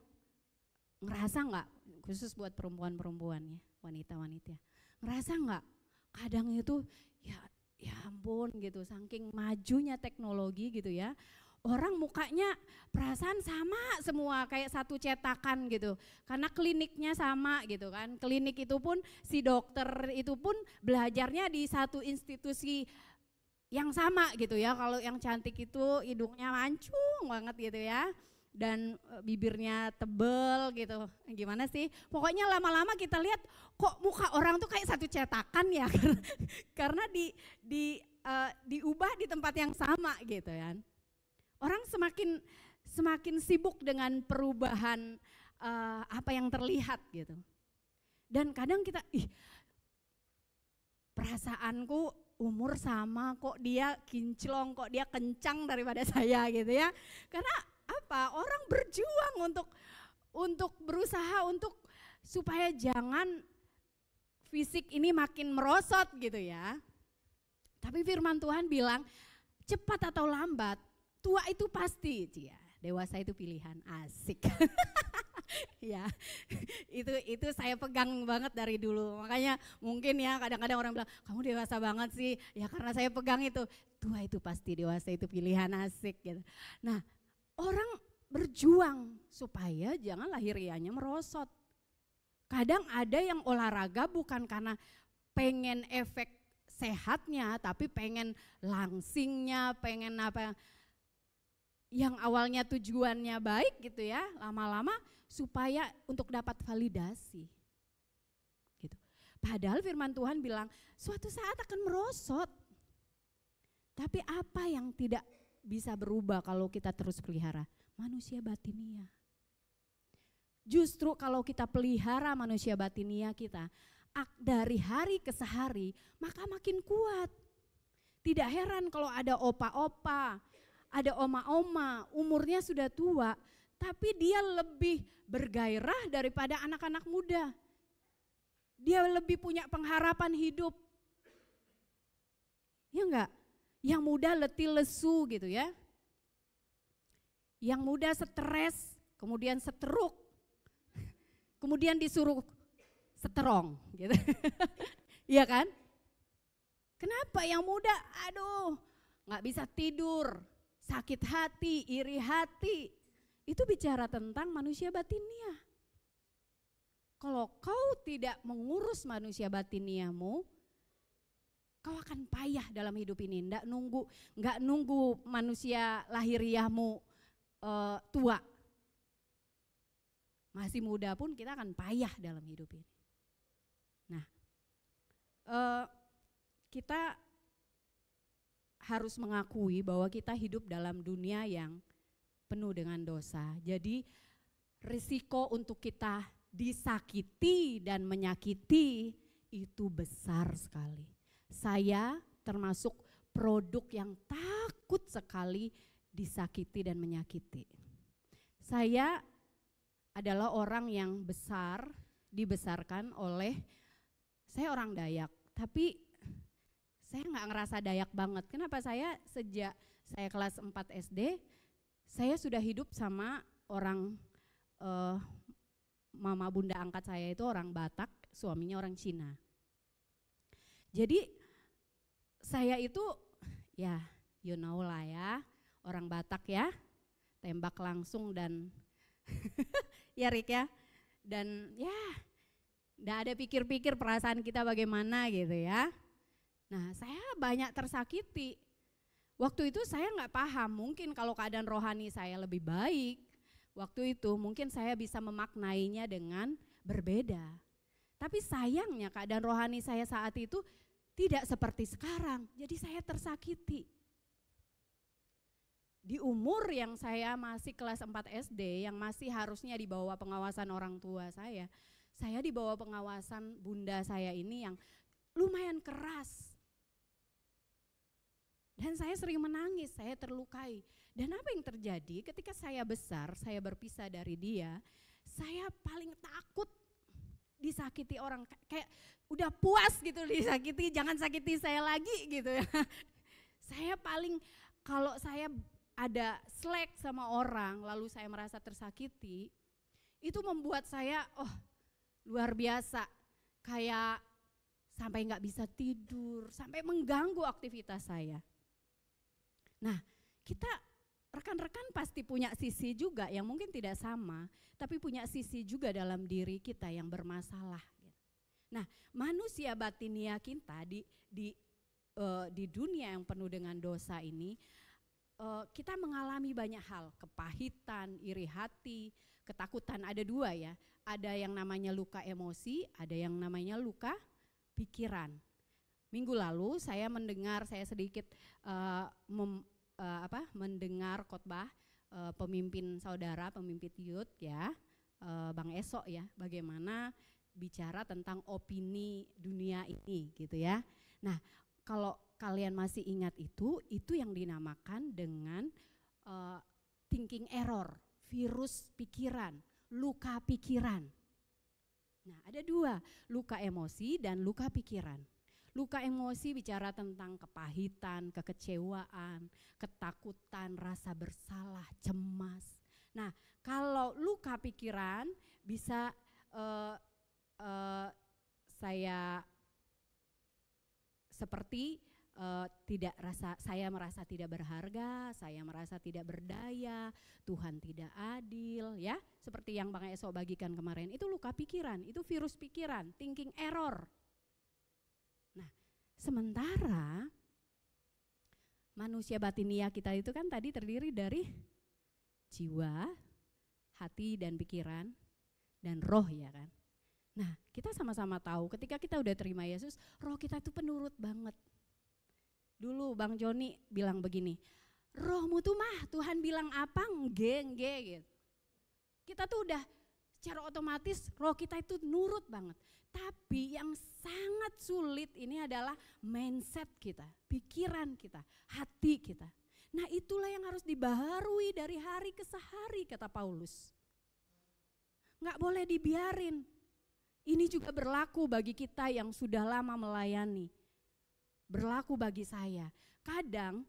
ngerasa nggak, khusus buat perempuan-perempuan ya, wanita-wanita, ngerasa nggak kadang itu ya ampun gitu, saking majunya teknologi gitu ya, orang mukanya perasaan sama semua kayak satu cetakan gitu, karena kliniknya sama gitu kan. Klinik itu pun si dokter itu pun belajarnya di satu institusi yang sama gitu ya. Kalau yang cantik itu hidungnya mancung banget gitu ya, dan bibirnya tebel gitu. Gimana sih? Pokoknya lama-lama kita lihat kok muka orang tuh kayak satu cetakan ya, karena diubah di tempat yang sama gitu kan. Orang semakin sibuk dengan perubahan apa yang terlihat gitu. Dan kadang kita, perasaanku umur sama, kok dia kinclong, kok dia kencang daripada saya gitu ya. Karena apa? Orang berjuang untuk berusaha untuk supaya jangan fisik ini makin merosot gitu ya. Tapi firman Tuhan bilang cepat atau lambat, tua itu pasti, dewasa itu pilihan, asik. Ya, itu saya pegang banget dari dulu. Makanya mungkin ya kadang-kadang orang bilang, kamu dewasa banget sih. Ya karena saya pegang itu, tua itu pasti, dewasa itu pilihan, asik gitu. Nah, orang berjuang supaya jangan lahiriahnya merosot. Kadang ada yang olahraga bukan karena pengen efek sehatnya, tapi pengen langsingnya, pengen apa yang awalnya tujuannya baik gitu ya, lama-lama supaya untuk dapat validasi. Gitu. Padahal firman Tuhan bilang suatu saat akan merosot. Tapi apa yang tidak bisa berubah kalau kita terus pelihara? Manusia batinia. Justru kalau kita pelihara manusia batinia kita, dari hari ke hari maka makin kuat. Tidak heran kalau ada opa-opa, ada oma-oma, umurnya sudah tua, tapi dia lebih bergairah daripada anak-anak muda. Dia lebih punya pengharapan hidup. Ya enggak? Yang muda letih lesu gitu ya. Yang muda stres, kemudian seteruk, kemudian disuruh seterong gitu. Iya kan? Kenapa yang muda aduh gak bisa tidur, sakit hati, iri hati. Itu bicara tentang manusia batinia. Kalau kau tidak mengurus manusia batiniamu, kau akan payah dalam hidup ini. Nggak nunggu manusia lahiriahmu tua. Masih muda pun kita akan payah dalam hidup ini. Nah, kita harus mengakui bahwa kita hidup dalam dunia yang penuh dengan dosa. Jadi risiko untuk kita disakiti dan menyakiti itu besar sekali. Saya termasuk produk yang takut sekali disakiti dan menyakiti. Saya adalah orang yang dibesarkan oleh, saya orang Dayak, tapi saya nggak ngerasa Dayak banget. Kenapa? Sejak saya kelas 4 SD, saya sudah hidup sama orang, mama bunda angkat saya itu orang Batak, suaminya orang Cina. Jadi saya itu ya you know lah ya, orang Batak ya, tembak langsung dan ya Rik ya, dan ya nggak ada pikir-pikir perasaan kita bagaimana gitu ya. Nah saya banyak tersakiti. Waktu itu saya nggak paham, mungkin kalau keadaan rohani saya lebih baik, waktu itu mungkin saya bisa memaknainya dengan berbeda. Tapi sayangnya keadaan rohani saya saat itu tidak seperti sekarang, jadi saya tersakiti. Di umur yang saya masih kelas 4 SD, yang masih harusnya di bawah pengawasan orang tua saya di bawah pengawasan bunda saya ini yang lumayan keras. Dan saya sering menangis, saya terlukai. Dan apa yang terjadi ketika saya besar, saya berpisah dari dia, saya paling takut disakiti orang. Kayak udah puas gitu disakiti, jangan sakiti saya lagi gitu ya. Saya paling kalau saya ada slack sama orang lalu saya merasa tersakiti, itu membuat saya luar biasa, kayak sampai nggak bisa tidur, sampai mengganggu aktivitas saya. Nah, kita rekan-rekan pasti punya sisi juga yang mungkin tidak sama, tapi punya sisi juga dalam diri kita yang bermasalah. Nah, manusia batinia kita di dunia yang penuh dengan dosa ini, kita mengalami banyak hal, kepahitan, iri hati, ketakutan. Ada dua ya, ada yang namanya luka emosi, ada yang namanya luka pikiran. Minggu lalu saya sedikit mendengar khotbah pemimpin youth ya, Bang Esok ya, bagaimana bicara tentang opini dunia ini gitu ya. Nah, kalau kalian masih ingat itu yang dinamakan dengan thinking error, virus pikiran, luka pikiran. Nah, ada dua, luka emosi dan luka pikiran. Luka emosi bicara tentang kepahitan, kekecewaan, ketakutan, rasa bersalah, cemas. Nah, kalau luka pikiran bisa saya seperti saya merasa tidak berharga, saya merasa tidak berdaya, Tuhan tidak adil ya. Seperti yang Bang Esok bagikan kemarin, itu luka pikiran, itu virus pikiran, thinking error. Nah, sementara manusia batinia kita itu kan tadi terdiri dari jiwa, hati dan pikiran dan roh ya kan. Nah, kita sama-sama tahu ketika kita udah terima Yesus, roh kita itu penurut banget. Dulu Bang Joni bilang begini, rohmu tuh mah Tuhan bilang apa nge gitu. Kita tuh udah secara otomatis roh kita itu nurut banget. Tapi yang sangat sulit ini adalah mindset kita, pikiran kita, hati kita. Nah, itulah yang harus dibaharui dari hari ke hari kata Paulus. Nggak boleh dibiarin. Ini juga berlaku bagi kita yang sudah lama melayani. Berlaku bagi saya. Kadang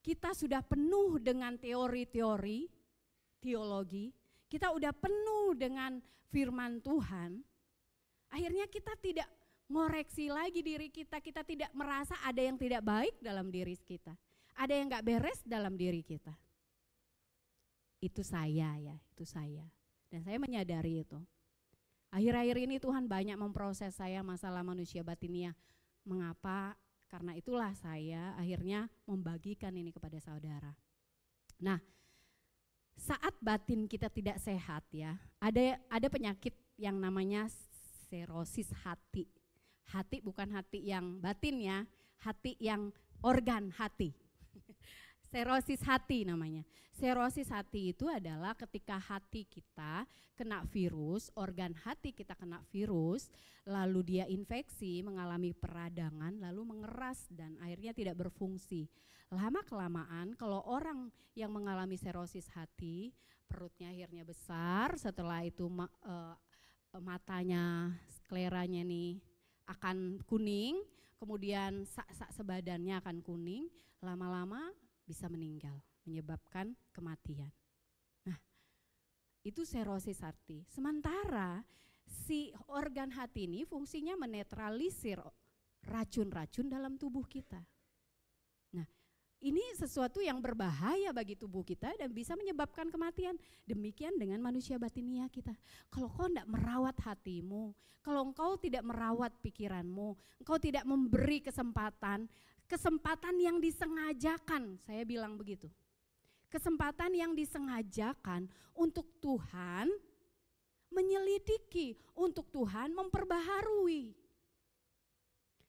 kita sudah penuh dengan teori-teori, teologi, kita udah penuh dengan firman Tuhan. Akhirnya kita tidak ngoreksi lagi diri kita tidak merasa ada yang tidak baik dalam diri kita. Ada yang gak beres dalam diri kita. Itu saya ya, itu saya. Dan saya menyadari itu. Akhir-akhir ini Tuhan banyak memproses saya masalah manusia batinia. Mengapa? Karena itulah saya akhirnya membagikan ini kepada saudara. Nah, saat batin kita tidak sehat ya, ada penyakit yang namanya serosis hati. Hati bukan hati yang batin ya, hati yang organ hati. Serosis hati namanya. Serosis hati itu adalah ketika hati kita kena virus, organ hati kita kena virus, lalu dia infeksi, mengalami peradangan, lalu mengeras dan akhirnya tidak berfungsi. Lama-kelamaan kalau orang yang mengalami serosis hati, perutnya akhirnya besar, setelah itu matanya, skleranya nih akan kuning, kemudian sak-sak sebadannya akan kuning, lama-lama bisa meninggal, menyebabkan kematian. Nah, itu serosis hati. Sementara si organ hati ini fungsinya menetralisir racun-racun dalam tubuh kita. Nah, ini sesuatu yang berbahaya bagi tubuh kita dan bisa menyebabkan kematian. Demikian dengan manusia batinia kita. Kalau kau tidak merawat hatimu, kalau engkau tidak merawat pikiranmu, engkau tidak memberi kesempatan yang disengajakan, saya bilang begitu. Kesempatan yang disengajakan untuk Tuhan menyelidiki, untuk Tuhan memperbaharui.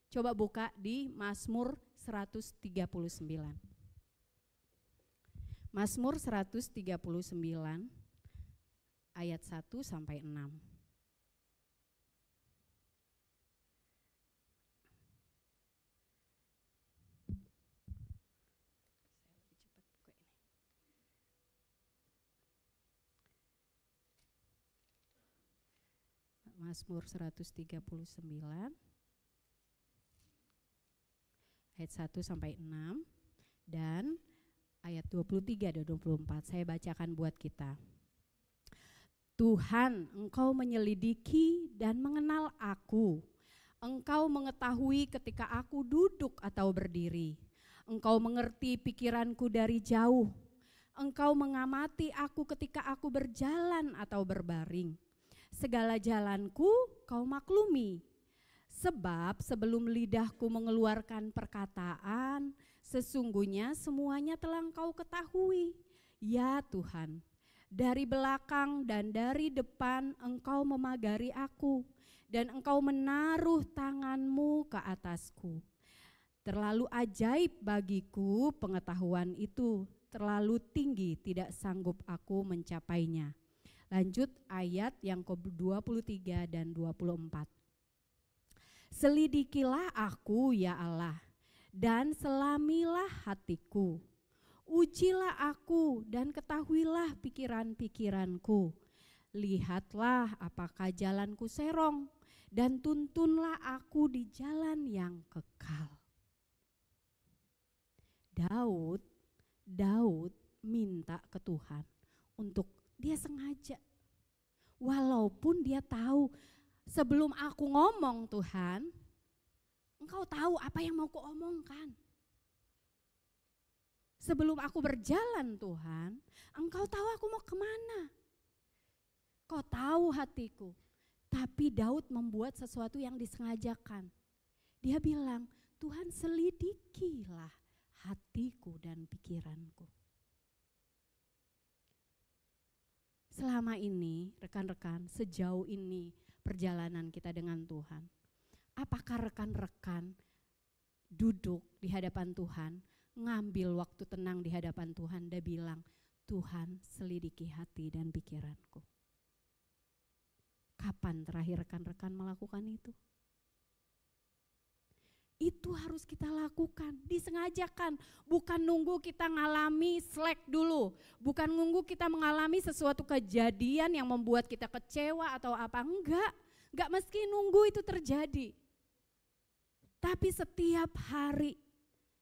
Coba buka di Mazmur 139. Mazmur 139 ayat 1 sampai 6. Mazmur 139 ayat 1 sampai 6 dan ayat 23 dan 24. Saya bacakan buat kita. Tuhan, Engkau menyelidiki dan mengenal aku. Engkau mengetahui ketika aku duduk atau berdiri. Engkau mengerti pikiranku dari jauh. Engkau mengamati aku ketika aku berjalan atau berbaring. Segala jalanku Kau maklumi. Sebab sebelum lidahku mengeluarkan perkataan, sesungguhnya semuanya telah Engkau ketahui. Ya Tuhan, dari belakang dan dari depan Engkau memagari aku, dan Engkau menaruh tangan-Mu ke atasku. Terlalu ajaib bagiku pengetahuan itu, terlalu tinggi tidak sanggup aku mencapainya. Lanjut ayat yang ke-23 dan 24. Selidikilah aku ya Allah, dan selamilah hatiku. Ujilah aku dan ketahuilah pikiran-pikiranku. Lihatlah apakah jalanku serong, dan tuntunlah aku di jalan yang kekal. Daud minta ke Tuhan untuk dia sengaja. Walaupun dia tahu sebelum aku ngomong Tuhan, Engkau tahu apa yang mau kuomongkan. Sebelum aku berjalan Tuhan, Engkau tahu aku mau kemana. Kau tahu hatiku. Tapi Daud membuat sesuatu yang disengajakan. Dia bilang, Tuhan selidikilah hatiku dan pikiranku. Selama ini rekan-rekan, sejauh ini perjalanan kita dengan Tuhan. Apakah rekan-rekan duduk di hadapan Tuhan, ngambil waktu tenang di hadapan Tuhan dan bilang, Tuhan selidiki hati dan pikiranku. Kapan terakhir rekan-rekan melakukan itu? Itu harus kita lakukan, disengajakan. Bukan nunggu kita ngalami slack dulu. Bukan nunggu kita mengalami sesuatu kejadian yang membuat kita kecewa atau apa. Enggak mesti nunggu itu terjadi. Tapi setiap hari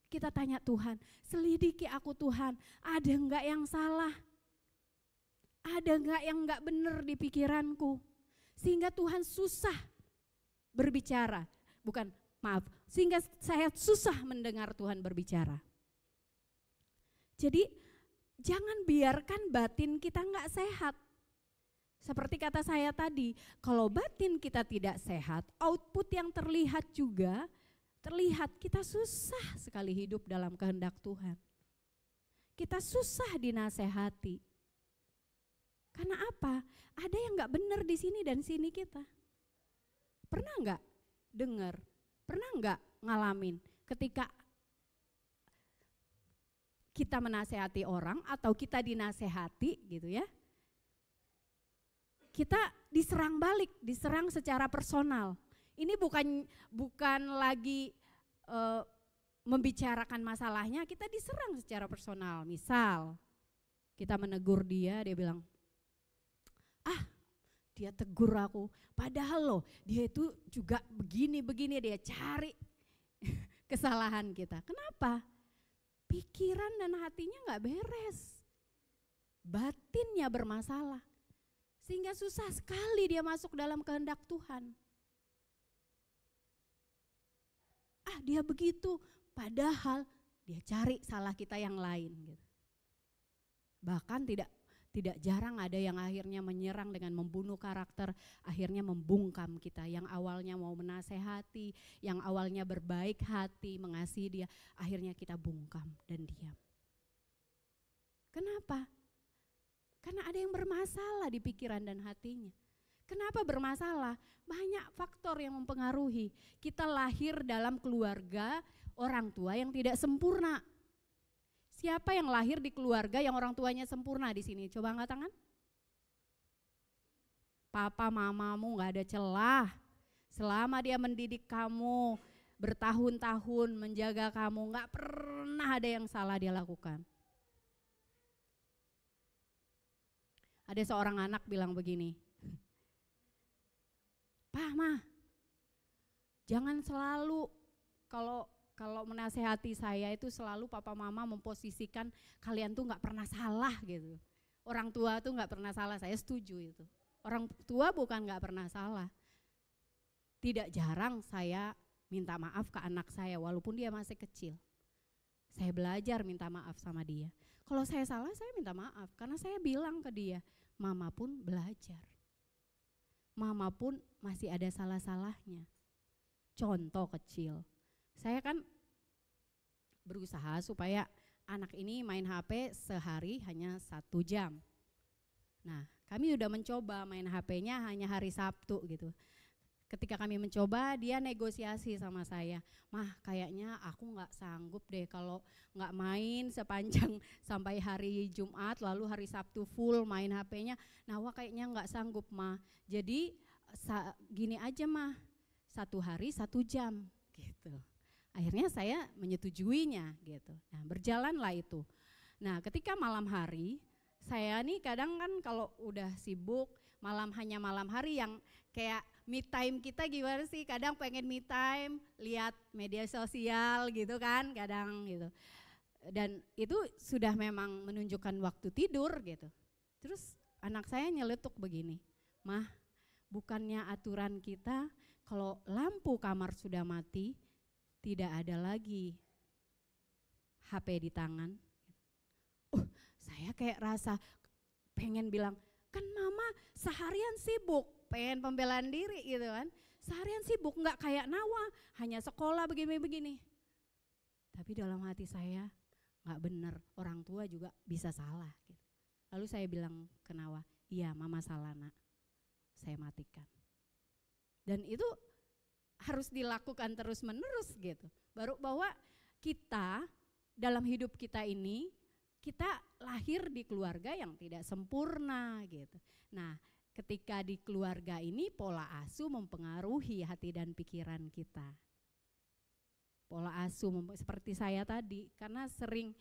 kita tanya Tuhan, selidiki aku Tuhan, ada enggak yang salah? Ada enggak yang enggak benar di pikiranku? Sehingga Tuhan susah berbicara. Sehingga saya susah mendengar Tuhan berbicara. Jadi jangan biarkan batin kita enggak sehat. Seperti kata saya tadi, kalau batin kita tidak sehat, output yang terlihat juga terlihat. Kita susah sekali hidup dalam kehendak Tuhan. Kita susah dinasehati. Karena apa? Ada yang enggak benar di sini dan sini kita. Pernah enggak dengar? Pernah enggak ngalamin ketika kita menasehati orang atau kita dinasehati gitu ya, kita diserang balik, diserang secara personal. Ini bukan lagi membicarakan masalahnya, kita diserang secara personal. Misal kita menegur dia bilang, dia tegur aku, padahal loh dia itu juga begini dia cari kesalahan kita. Kenapa? Pikiran dan hatinya gak beres, batinnya bermasalah, sehingga susah sekali dia masuk dalam kehendak Tuhan. Dia begitu, padahal dia cari salah kita yang lain gitu. Bahkan tidak jarang ada yang akhirnya menyerang dengan membunuh karakter, akhirnya membungkam kita. Yang awalnya mau menasehati, yang awalnya berbaik hati, mengasihi dia, akhirnya kita bungkam dan diam. Kenapa? Karena ada yang bermasalah di pikiran dan hatinya. Kenapa bermasalah? Banyak faktor yang mempengaruhi. Kita lahir dalam keluarga orang tua yang tidak sempurna. Siapa yang lahir di keluarga yang orang tuanya sempurna di sini? Coba angkat tangan. Papa mamamu gak ada celah. Selama dia mendidik kamu bertahun-tahun, menjaga kamu, gak pernah ada yang salah dia lakukan. Ada seorang anak bilang begini, "Pak, Ma, jangan selalu kalau menasehati saya itu selalu papa mama memposisikan kalian tuh nggak pernah salah gitu. Orang tua tuh nggak pernah salah, saya setuju itu. Orang tua bukan nggak pernah salah. Tidak jarang saya minta maaf ke anak saya walaupun dia masih kecil. Saya belajar minta maaf sama dia. Kalau saya salah saya minta maaf karena saya bilang ke dia, mama pun belajar. Mama pun masih ada salah-salahnya. Contoh kecil, saya kan berusaha supaya anak ini main HP sehari hanya 1 jam. Nah, kami udah mencoba main HP-nya hanya hari Sabtu gitu. Ketika kami mencoba, dia negosiasi sama saya, mah kayaknya aku nggak sanggup deh kalau nggak main sepanjang sampai hari Jumat, lalu hari Sabtu full main HP-nya. Nah, wah kayaknya nggak sanggup mah. Jadi gini aja mah, 1 hari 1 jam gitu. Akhirnya saya menyetujuinya gitu. Nah, berjalanlah itu. Nah, ketika malam hari, saya nih kadang kan kalau udah sibuk, hanya malam hari yang kayak me time kita gimana sih, kadang pengen me time, lihat media sosial gitu kan, kadang gitu. Dan itu sudah memang menunjukkan waktu tidur gitu. Terus anak saya nyeletuk begini, mah bukannya aturan kita kalau lampu kamar sudah mati, tidak ada lagi HP di tangan. Saya kayak rasa pengen bilang, kan mama seharian sibuk, pengen pembelaan diri gitu kan. Seharian sibuk, nggak kayak Nawa, hanya sekolah begini-begini. Tapi dalam hati saya, nggak benar, orang tua juga bisa salah. Gitu. Lalu saya bilang ke Nawa, iya mama salah nak, saya matikan. Dan itu harus dilakukan terus menerus gitu. Baru bahwa kita dalam hidup kita ini, kita lahir di keluarga yang tidak sempurna gitu. Nah, ketika di keluarga ini pola asuh mempengaruhi hati dan pikiran kita. Pola asuh seperti saya tadi, karena sering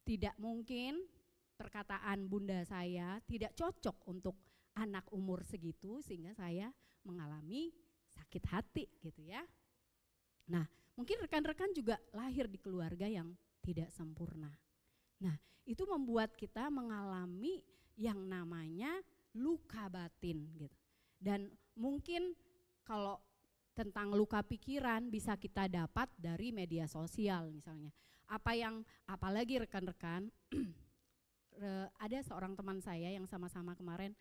tidak mungkin perkataan bunda saya tidak cocok untuk anak umur segitu sehingga saya mengalami sakit hati gitu ya. Nah, mungkin rekan-rekan juga lahir di keluarga yang tidak sempurna. Nah, itu membuat kita mengalami yang namanya luka batin gitu. Dan mungkin kalau tentang luka pikiran bisa kita dapat dari media sosial misalnya. Apalagi rekan-rekan, ada seorang teman saya yang sama-sama kemarin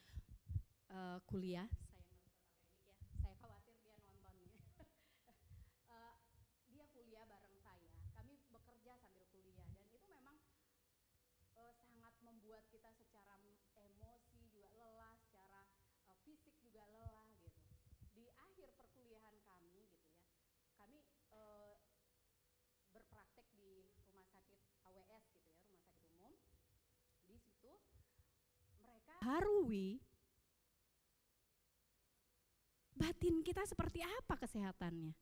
kuliah. Saya khawatir dia nonton ya. Dia kuliah bareng saya. Kami bekerja sambil kuliah dan itu memang sangat membuat kita secara emosi juga lelah, secara fisik juga lelah gitu. Di akhir perkuliahan kami gitu ya, kami berpraktek di rumah sakit AWS gitu ya, rumah sakit umum. Di situ mereka harui batin kita seperti apa kesehatannya.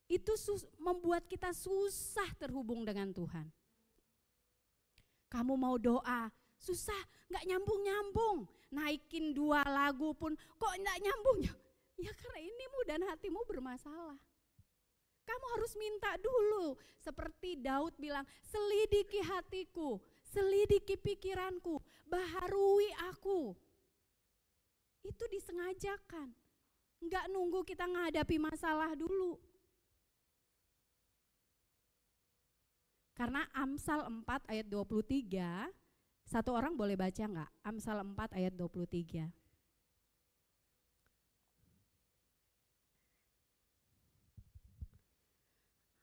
Itu membuat kita susah terhubung dengan Tuhan. Kamu mau doa, susah, gak nyambung-nyambung. Naikin 2 lagu pun kok gak nyambung. Ya karena inimu dan hatimu bermasalah. Kamu harus minta dulu. Seperti Daud bilang, selidiki hatiku, selidiki pikiranku, baharui aku. Itu disengajakan. Enggak nunggu kita menghadapi masalah dulu. Karena Amsal 4 ayat 23, satu orang boleh baca enggak? Amsal 4 ayat 23.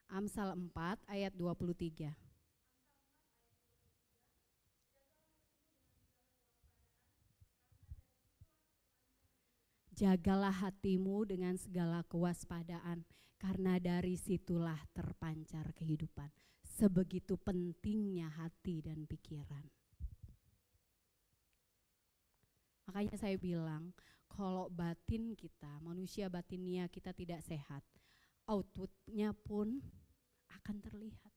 Amsal 4 ayat 23. Jagalah hatimu dengan segala kewaspadaan, karena dari situlah terpancar kehidupan. Sebegitu pentingnya hati dan pikiran. Makanya saya bilang, kalau batin kita, manusia batinia kita tidak sehat, outputnya pun akan terlihat.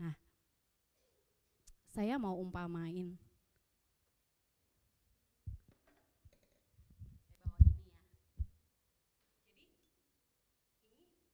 Nah, saya mau umpamain. Saya bawa ini ya. Jadi ini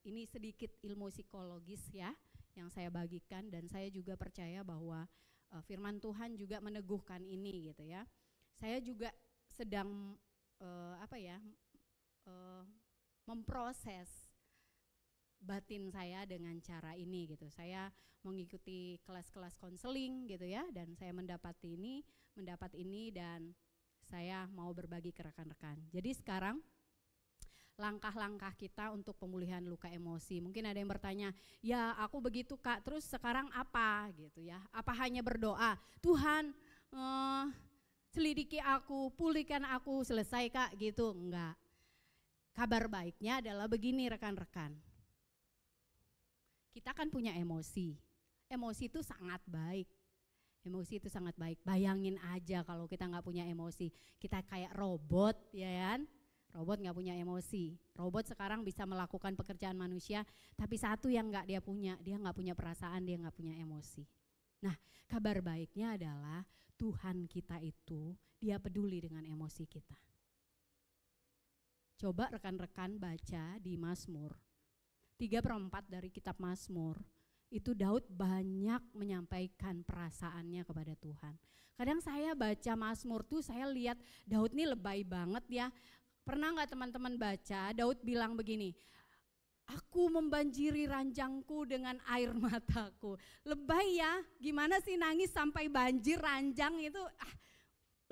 ini sedikit ilmu psikologis ya yang saya bagikan, dan saya juga percaya bahwa firman Tuhan juga meneguhkan ini gitu ya. Saya juga sedang memproses batin saya dengan cara ini gitu. Saya mengikuti kelas-kelas konseling gitu ya, dan saya mendapat ini dan saya mau berbagi ke rekan-rekan. Jadi sekarang langkah-langkah kita untuk pemulihan luka emosi. Mungkin ada yang bertanya, ya aku begitu Kak, terus sekarang apa gitu ya? Apa hanya berdoa, Tuhan selidiki aku, pulihkan aku, selesai Kak gitu? Enggak. Kabar baiknya adalah begini rekan-rekan. Kita kan punya emosi. Emosi itu sangat baik. Emosi itu sangat baik. Bayangin aja kalau kita nggak punya emosi, kita kayak robot, ya kan? Robot nggak punya emosi. Robot sekarang bisa melakukan pekerjaan manusia, tapi satu yang dia nggak punya perasaan, dia nggak punya emosi. Nah, kabar baiknya adalah Tuhan kita itu, dia peduli dengan emosi kita. Coba rekan-rekan baca di Mazmur 3/4 dari kitab Mazmur. Itu Daud banyak menyampaikan perasaannya kepada Tuhan. Kadang saya baca Mazmur tuh saya lihat Daud nih lebay banget ya. Pernah gak teman-teman baca Daud bilang begini, aku membanjiri ranjangku dengan air mataku. Lebay ya, gimana sih nangis sampai banjir ranjang itu,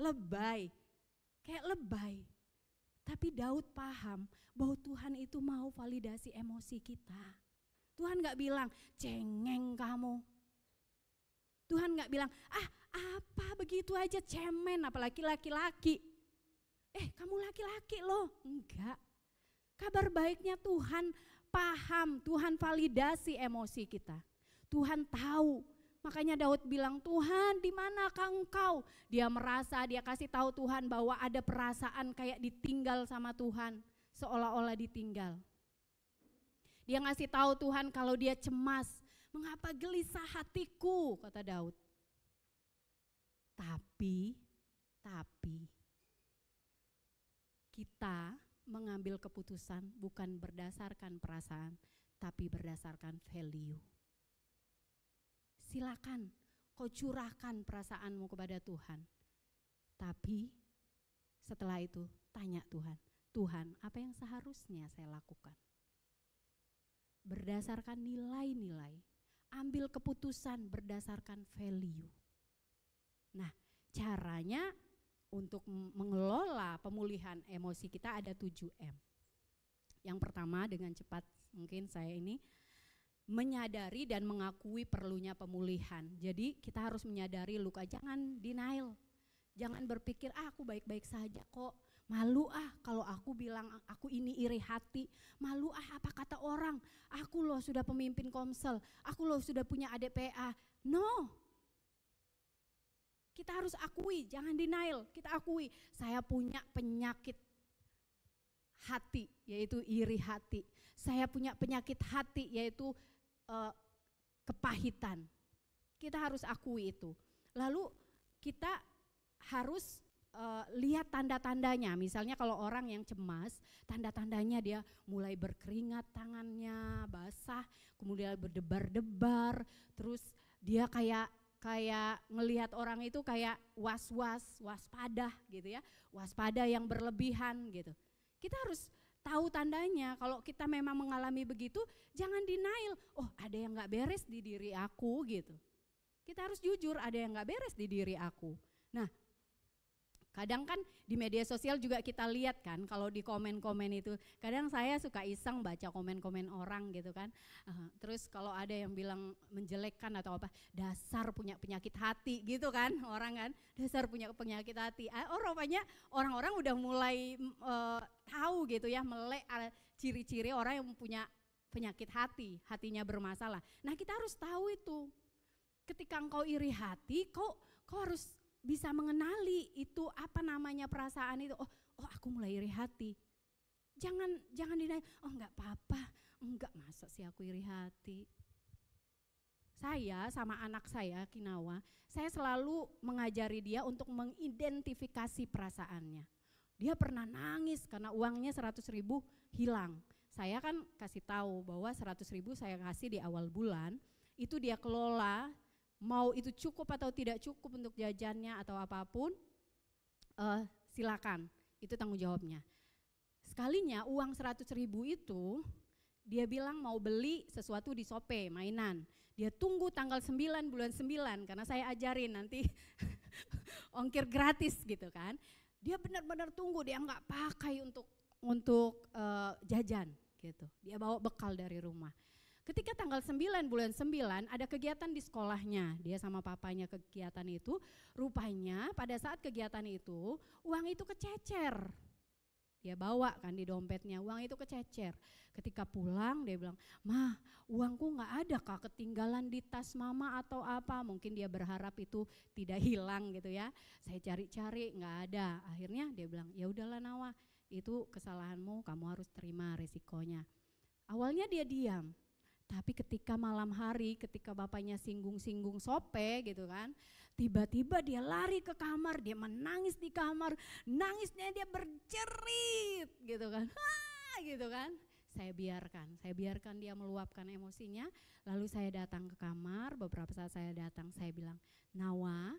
lebay, kayak lebay. Tapi Daud paham bahwa Tuhan itu mau validasi emosi kita. Tuhan gak bilang, cengeng kamu. Tuhan gak bilang, apa begitu aja cemen, apalagi laki-laki. Kamu laki-laki loh. Enggak. Kabar baiknya Tuhan paham, Tuhan validasi emosi kita. Tuhan tahu. Makanya Daud bilang, Tuhan di manakah engkau? Dia merasa, dia kasih tahu Tuhan bahwa ada perasaan kayak ditinggal sama Tuhan. Seolah-olah ditinggal. Dia ngasih tahu Tuhan kalau dia cemas. Mengapa gelisah hatiku, kata Daud. Tapi kita mengambil keputusan bukan berdasarkan perasaan, tapi berdasarkan value. Silakan kau curahkan perasaanmu kepada Tuhan. Tapi setelah itu tanya Tuhan apa yang seharusnya saya lakukan? Berdasarkan nilai-nilai, ambil keputusan berdasarkan value. Nah, caranya untuk mengelola pemulihan emosi kita ada 7M. Yang pertama dengan cepat mungkin saya ini menyadari dan mengakui perlunya pemulihan. Jadi kita harus menyadari luka, jangan denial. Jangan berpikir aku baik-baik saja kok. Malu kalau aku bilang aku ini iri hati. Malu apa kata orang. Aku loh sudah pemimpin komsel. Aku loh sudah punya adik PA. No. Kita harus akui, jangan denial. Kita akui, saya punya penyakit hati, yaitu iri hati. Saya punya penyakit hati, yaitu kepahitan. Kita harus akui itu. Lalu kita harus lihat tanda-tandanya. Misalnya kalau orang yang cemas, tanda-tandanya dia mulai berkeringat tangannya, basah, kemudian berdebar-debar, terus dia kayak ngelihat orang itu kayak waspada gitu ya, waspada yang berlebihan gitu. Kita harus tahu tandanya. Kalau kita memang mengalami begitu, jangan denial. Oh, ada yang nggak beres di diri aku gitu. Kita harus jujur, ada yang nggak beres di diri aku. Nah, kadang kan di media sosial juga kita lihat kan, kalau di komen-komen itu, kadang saya suka iseng baca komen-komen orang gitu kan. Terus kalau ada yang bilang menjelekkan atau apa, dasar punya penyakit hati gitu kan, orang kan, dasar punya penyakit hati. Rupanya orang-orang udah mulai tahu gitu ya, melek ciri-ciri orang yang punya penyakit hati, hatinya bermasalah. Nah, kita harus tahu itu. Ketika engkau iri hati, kau harus bisa mengenali itu apa namanya perasaan itu. Oh aku mulai iri hati. Jangan dinaik. Oh enggak apa-apa. Enggak, masa sih aku iri hati. Saya sama anak saya Kinawa, saya selalu mengajari dia untuk mengidentifikasi perasaannya. Dia pernah nangis karena uangnya 100.000 hilang. saya kan kasih tahu bahwa 100.000 saya kasih di awal bulan, itu dia kelola, mau itu cukup atau tidak cukup untuk jajannya atau apapun, silakan, itu tanggung jawabnya. Sekalinya uang 100.000 itu dia bilang mau beli sesuatu di Shopee, mainan. Dia tunggu tanggal 9 bulan 9 karena saya ajarin nanti ongkir gratis gitu kan. Dia benar-benar tunggu, dia nggak pakai untuk jajan gitu. Dia bawa bekal dari rumah. Ketika tanggal 9 bulan 9 ada kegiatan di sekolahnya, dia sama papanya kegiatan itu, rupanya pada saat kegiatan itu uang itu kececer. Dia bawa kan di dompetnya, uang itu kececer. Ketika pulang dia bilang, "Mah, uangku nggak ada Kak, ketinggalan di tas mama atau apa." Mungkin dia berharap itu tidak hilang gitu ya. Saya cari-cari nggak ada. Akhirnya dia bilang, "Ya udahlah Nawa, itu kesalahanmu, kamu harus terima resikonya." Awalnya dia diam. Tapi ketika malam hari, ketika bapaknya singgung-singgung Shopee gitu kan, tiba-tiba dia lari ke kamar, dia menangis di kamar, nangisnya dia berjerit gitu kan, gitu kan. Saya biarkan dia meluapkan emosinya, lalu saya datang ke kamar, beberapa saat saya datang, saya bilang, "Nawa,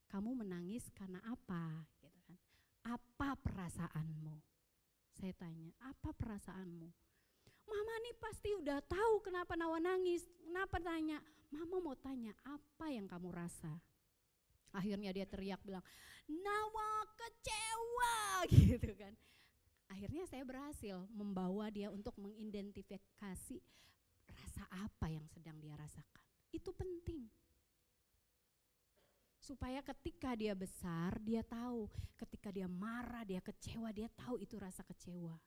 kamu menangis karena apa?" Gitu kan. "Apa perasaanmu?" Saya tanya, "Apa perasaanmu?" "Mama nih pasti udah tahu kenapa Nawa nangis." "Kenapa tanya?" "Mama mau tanya apa yang kamu rasa." Akhirnya dia teriak bilang, "Nawa kecewa," gitu kan. Akhirnya saya berhasil membawa dia untuk mengidentifikasi rasa apa yang sedang dia rasakan. Itu penting. Supaya ketika dia besar dia tahu, ketika dia marah, dia kecewa, dia tahu itu rasa kecewa.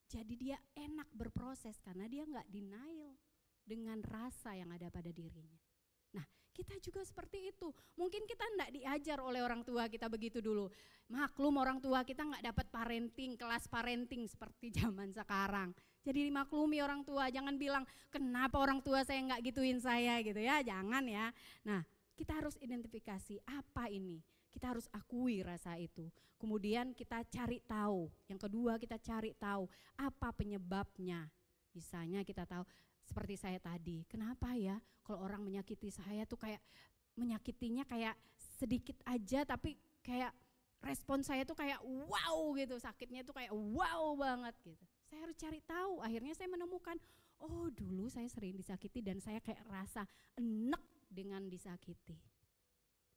Jadi dia enak berproses karena dia nggak denial dengan rasa yang ada pada dirinya. Nah, kita juga seperti itu. Mungkin kita enggak diajar oleh orang tua kita begitu dulu. Maklum orang tua kita enggak dapat parenting, kelas parenting seperti zaman sekarang. Jadi dimaklumi orang tua, jangan bilang kenapa orang tua saya enggak gituin saya gitu ya, jangan ya. Nah, kita harus identifikasi apa ini. Kita harus akui rasa itu. Kemudian kita cari tahu. Yang kedua kita cari tahu apa penyebabnya. Misalnya kita tahu seperti saya tadi, kenapa ya kalau orang menyakiti saya tuh kayak menyakitinya kayak sedikit aja tapi kayak respon saya tuh kayak wow gitu, sakitnya tuh kayak wow banget gitu. Saya harus cari tahu, akhirnya saya menemukan, oh dulu saya sering disakiti dan saya kayak rasa enek dengan disakiti.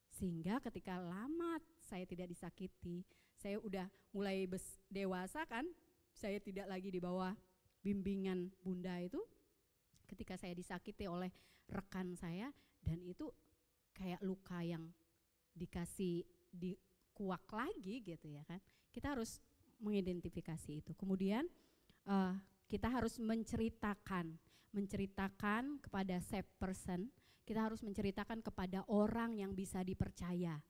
Sehingga ketika lama saya tidak disakiti, saya udah mulai dewasa kan, saya tidak lagi di bawah bimbingan bunda itu. Ketika saya disakiti oleh rekan saya dan itu kayak luka yang dikasih dikuak lagi gitu ya kan. Kita harus mengidentifikasi itu. Kemudian kita harus menceritakan kepada safe person. Kita harus menceritakan kepada orang yang bisa dipercaya.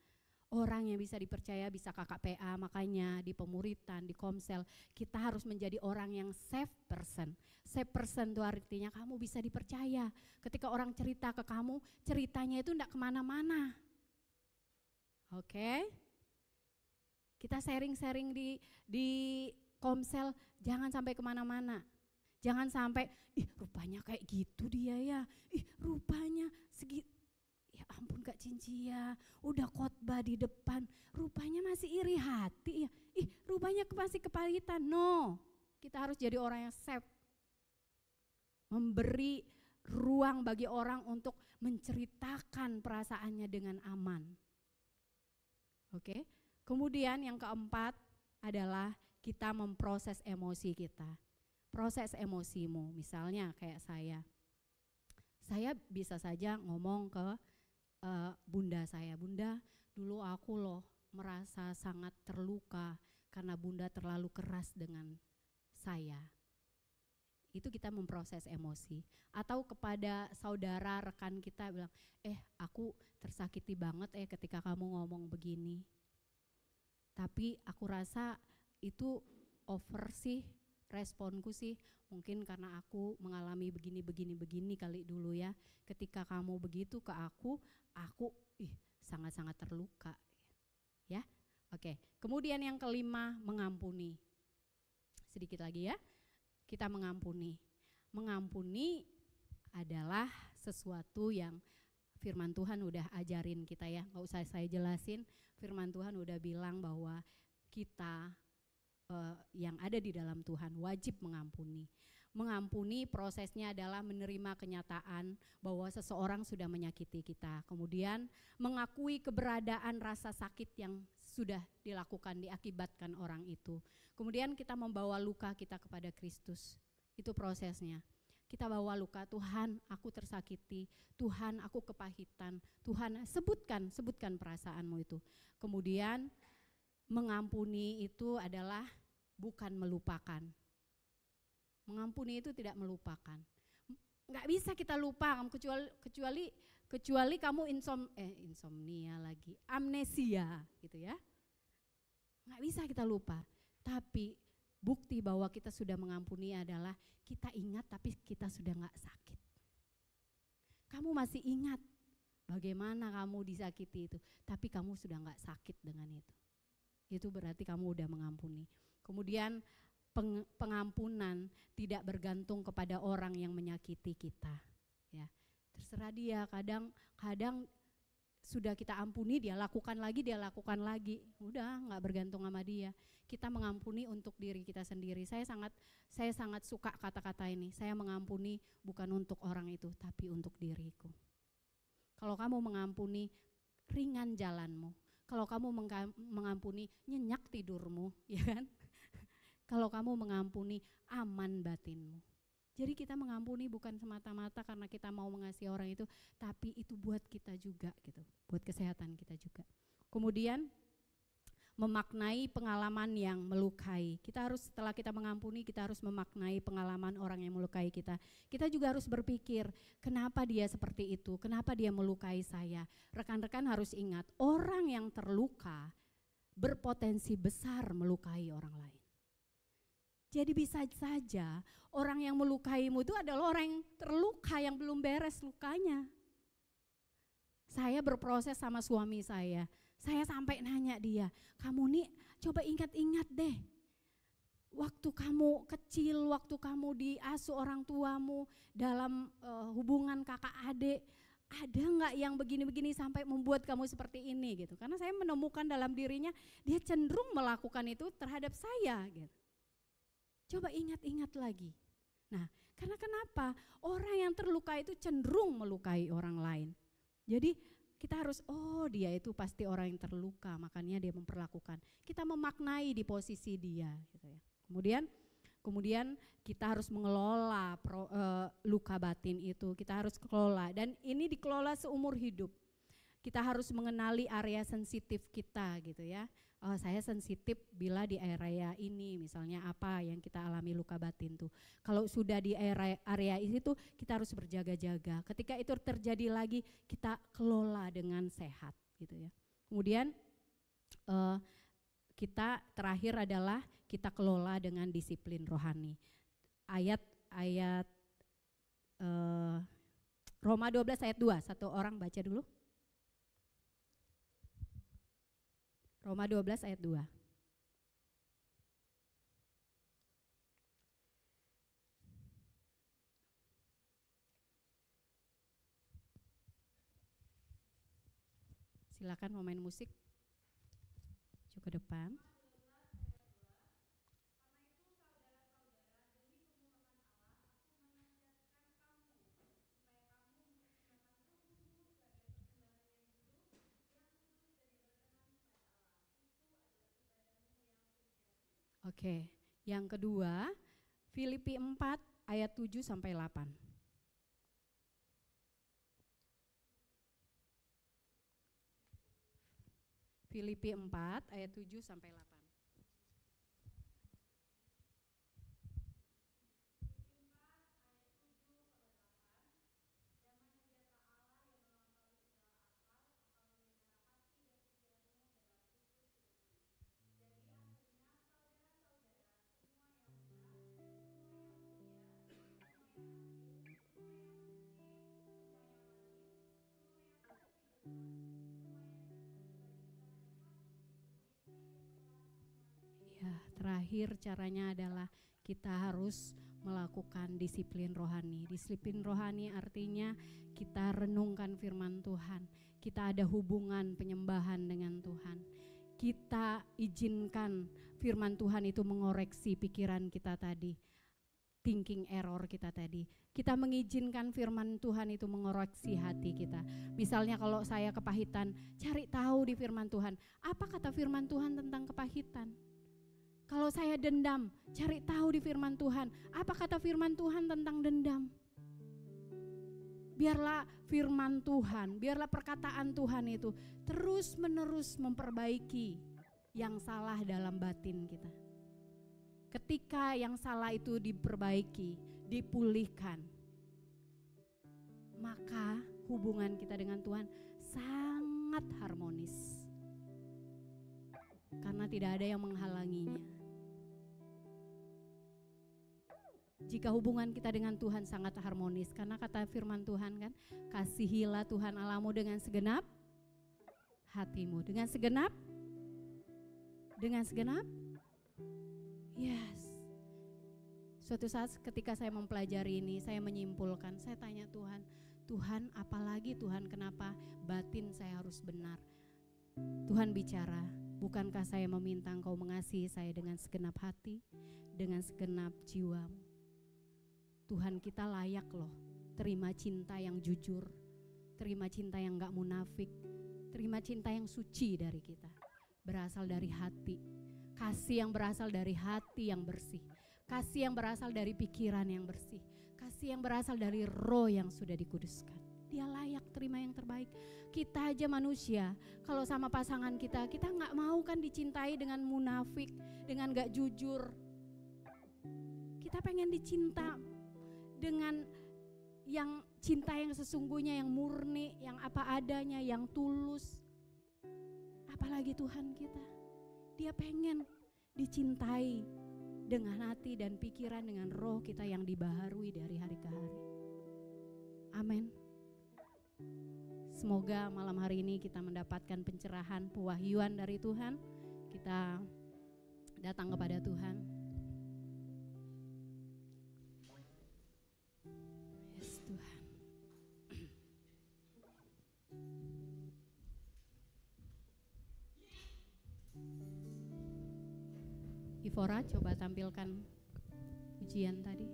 Orang yang bisa dipercaya bisa KKPA, makanya di pemuritan, di komsel, kita harus menjadi orang yang safe person. Safe person itu artinya kamu bisa dipercaya. Ketika orang cerita ke kamu, ceritanya itu enggak kemana-mana. Oke? Kita sharing-sharing di komsel, jangan sampai kemana-mana. Jangan sampai, ih rupanya kayak gitu dia ya, ih rupanya segitu, ya ampun Kak Cincia, udah khotbah di depan, rupanya masih iri hati ya, ih rupanya masih kepahitan. No, kita harus jadi orang yang safe, memberi ruang bagi orang untuk menceritakan perasaannya dengan aman. Oke, kemudian yang keempat adalah kita memproses emosi kita. Proses emosimu, misalnya kayak saya bisa saja ngomong ke bunda saya, "Bunda, dulu aku loh merasa sangat terluka karena bunda terlalu keras dengan saya." Itu kita memproses emosi. Atau kepada saudara, rekan kita bilang, aku tersakiti banget ketika kamu ngomong begini. Tapi aku rasa itu over sih. Responku sih mungkin karena aku mengalami begini kali dulu ya. Ketika kamu begitu ke aku sangat-sangat terluka. Ya, oke. Kemudian yang kelima, mengampuni. Sedikit lagi ya. kita mengampuni. Mengampuni adalah sesuatu yang firman Tuhan udah ajarin kita ya, nggak usah saya jelasin. Firman Tuhan udah bilang bahwa kita yang ada di dalam Tuhan wajib mengampuni. Mengampuni prosesnya adalah menerima kenyataan bahwa seseorang sudah menyakiti kita. Kemudian mengakui keberadaan rasa sakit yang sudah dilakukan, diakibatkan orang itu. Kemudian kita membawa luka kita kepada Kristus. Itu prosesnya. Kita bawa luka, Tuhan aku tersakiti, Tuhan aku kepahitan, Tuhan sebutkan perasaanmu itu. Kemudian mengampuni itu adalah bukan melupakan. Mengampuni itu tidak melupakan. Nggak bisa kita lupa kecuali kamu insomnia lagi, amnesia gitu ya. Nggak bisa kita lupa. Tapi bukti bahwa kita sudah mengampuni adalah kita ingat tapi kita sudah nggak sakit. Kamu masih ingat bagaimana kamu disakiti itu, tapi kamu sudah nggak sakit dengan itu. Itu berarti kamu udah mengampuni. Kemudian pengampunan tidak bergantung kepada orang yang menyakiti kita. Ya, terserah dia. Kadang sudah kita ampuni dia lakukan lagi. Udah nggak bergantung sama dia. Kita mengampuni untuk diri kita sendiri. Saya sangat suka kata-kata ini. Saya mengampuni bukan untuk orang itu, tapi untuk diriku. Kalau kamu mengampuni, ringan jalanmu. Kalau kamu mengampuni, nyenyak tidurmu, ya kan? Kalau kamu mengampuni, aman batinmu. Jadi kita mengampuni bukan semata-mata karena kita mau mengasihi orang itu, tapi itu buat kita juga gitu, buat kesehatan kita juga. Kemudian memaknai pengalaman yang melukai. Setelah kita mengampuni, kita harus memaknai pengalaman orang yang melukai kita. Kita juga harus berpikir, kenapa dia seperti itu? Kenapa dia melukai saya? Rekan-rekan harus ingat, orang yang terluka berpotensi besar melukai orang lain. Jadi bisa saja orang yang melukaimu itu adalah orang yang terluka, yang belum beres lukanya. Saya berproses sama suami saya sampai nanya dia, kamu nih coba ingat-ingat deh. Waktu kamu kecil, waktu kamu diasuh orang tuamu dalam hubungan kakak adik, ada nggak yang begini-begini sampai membuat kamu seperti ini gitu. Karena saya menemukan dalam dirinya dia cenderung melakukan itu terhadap saya gitu. Coba ingat-ingat lagi. Nah, karena kenapa? Orang yang terluka itu cenderung melukai orang lain. Jadi kita harus, dia itu pasti orang yang terluka, makanya dia memperlakukan. Kita memaknai di posisi dia gitu ya. Kemudian kita harus mengelola luka batin itu, kita harus kelola, dan ini dikelola seumur hidup. Kita harus mengenali area sensitif kita gitu ya. Saya sensitif bila di area ini, misalnya apa yang kita alami luka batin tuh. Kalau sudah di area itu kita harus berjaga-jaga. Ketika itu terjadi lagi, kita kelola dengan sehat gitu ya. Kemudian kita terakhir adalah kita kelola dengan disiplin rohani. Ayat Roma 12 ayat 2, satu orang baca dulu. Roma 12 ayat 2. Silakan pemain musik maju ke depan. Oke, yang kedua Filipi 4 ayat 7 sampai 8. Filipi 4 ayat 7 sampai 8. Terakhir caranya adalah kita harus melakukan disiplin rohani. Disiplin rohani artinya kita renungkan firman Tuhan. Kita ada hubungan penyembahan dengan Tuhan. Kita izinkan firman Tuhan itu mengoreksi pikiran kita tadi. Thinking error kita tadi. Kita mengizinkan firman Tuhan itu mengoreksi hati kita. Misalnya kalau saya kepahitan, cari tahu di firman Tuhan. Apa kata firman Tuhan tentang kepahitan? Kalau saya dendam, cari tahu di firman Tuhan. Apa kata firman Tuhan tentang dendam? Biarlah firman Tuhan, biarlah perkataan Tuhan itu terus menerus memperbaiki yang salah dalam batin kita. Ketika yang salah itu diperbaiki, dipulihkan, maka hubungan kita dengan Tuhan sangat harmonis. Karena tidak ada yang menghalanginya. Jika hubungan kita dengan Tuhan sangat harmonis, karena kata firman Tuhan kan, kasihilah Tuhan Allahmu dengan segenap hatimu, dengan segenap yes. Suatu saat ketika saya mempelajari ini, saya menyimpulkan, saya tanya Tuhan apalagi Tuhan, kenapa batin saya harus benar? Tuhan bicara, bukankah saya meminta Engkau mengasihi saya dengan segenap hati, dengan segenap jiwamu? Tuhan, kita layak loh terima cinta yang jujur, terima cinta yang gak munafik, terima cinta yang suci dari kita, berasal dari hati. Kasih yang berasal dari hati yang bersih, kasih yang berasal dari pikiran yang bersih, kasih yang berasal dari roh yang sudah dikuduskan. Dia layak terima yang terbaik. Kita aja manusia, kalau sama pasangan kita gak mau kan dicintai dengan munafik, dengan gak jujur. Kita pengen dicinta dengan yang cinta yang sesungguhnya, yang murni, yang apa adanya, yang tulus. Apalagi Tuhan kita, Dia pengen dicintai dengan hati dan pikiran, dengan roh kita yang dibaharui dari hari ke hari. Amin. Semoga malam hari ini kita mendapatkan pencerahan, pewahyuan dari Tuhan. Kita datang kepada Tuhan. Yes, Tuhan. Ivora, coba tampilkan pujian tadi.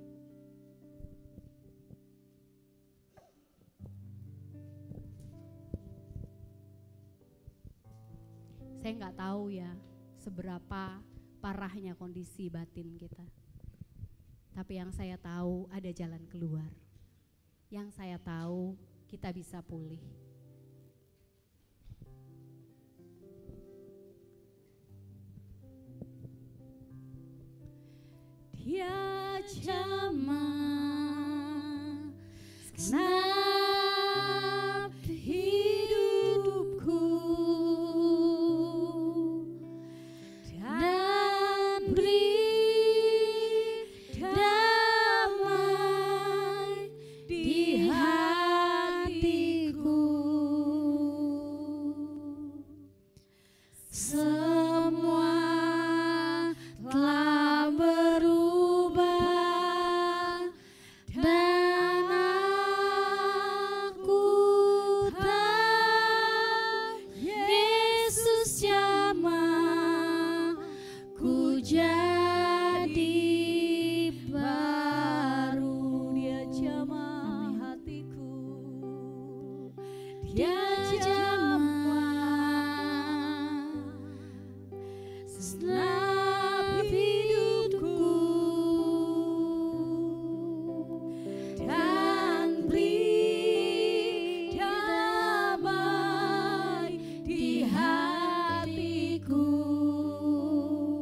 Saya nggak tahu ya seberapa parahnya kondisi batin kita. Tapi yang saya tahu ada jalan keluar. Yang saya tahu kita bisa pulih. Dia jamah segenap hidupku dan beri damai di hatiku. Semua telah berubah dan aku tahu Yesus jamah ku jadi baru. Dia jamah hatiku, Dia jamah segenap hidupku dan beri damai di hatiku.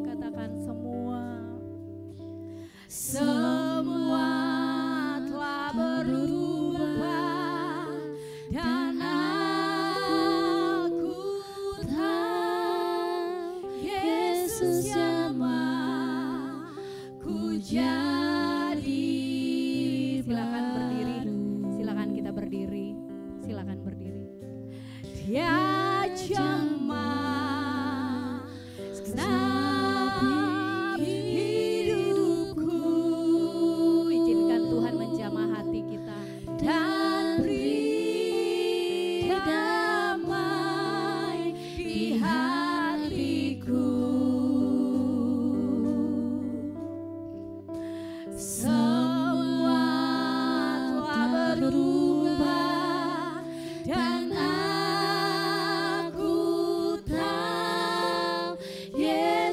Katakan semua telah berubah dan aku tahu Yesus jamah ku jadi. Silakan berdiri, silakan kita berdiri, silakan berdiri. Dia jamah segenap hidupku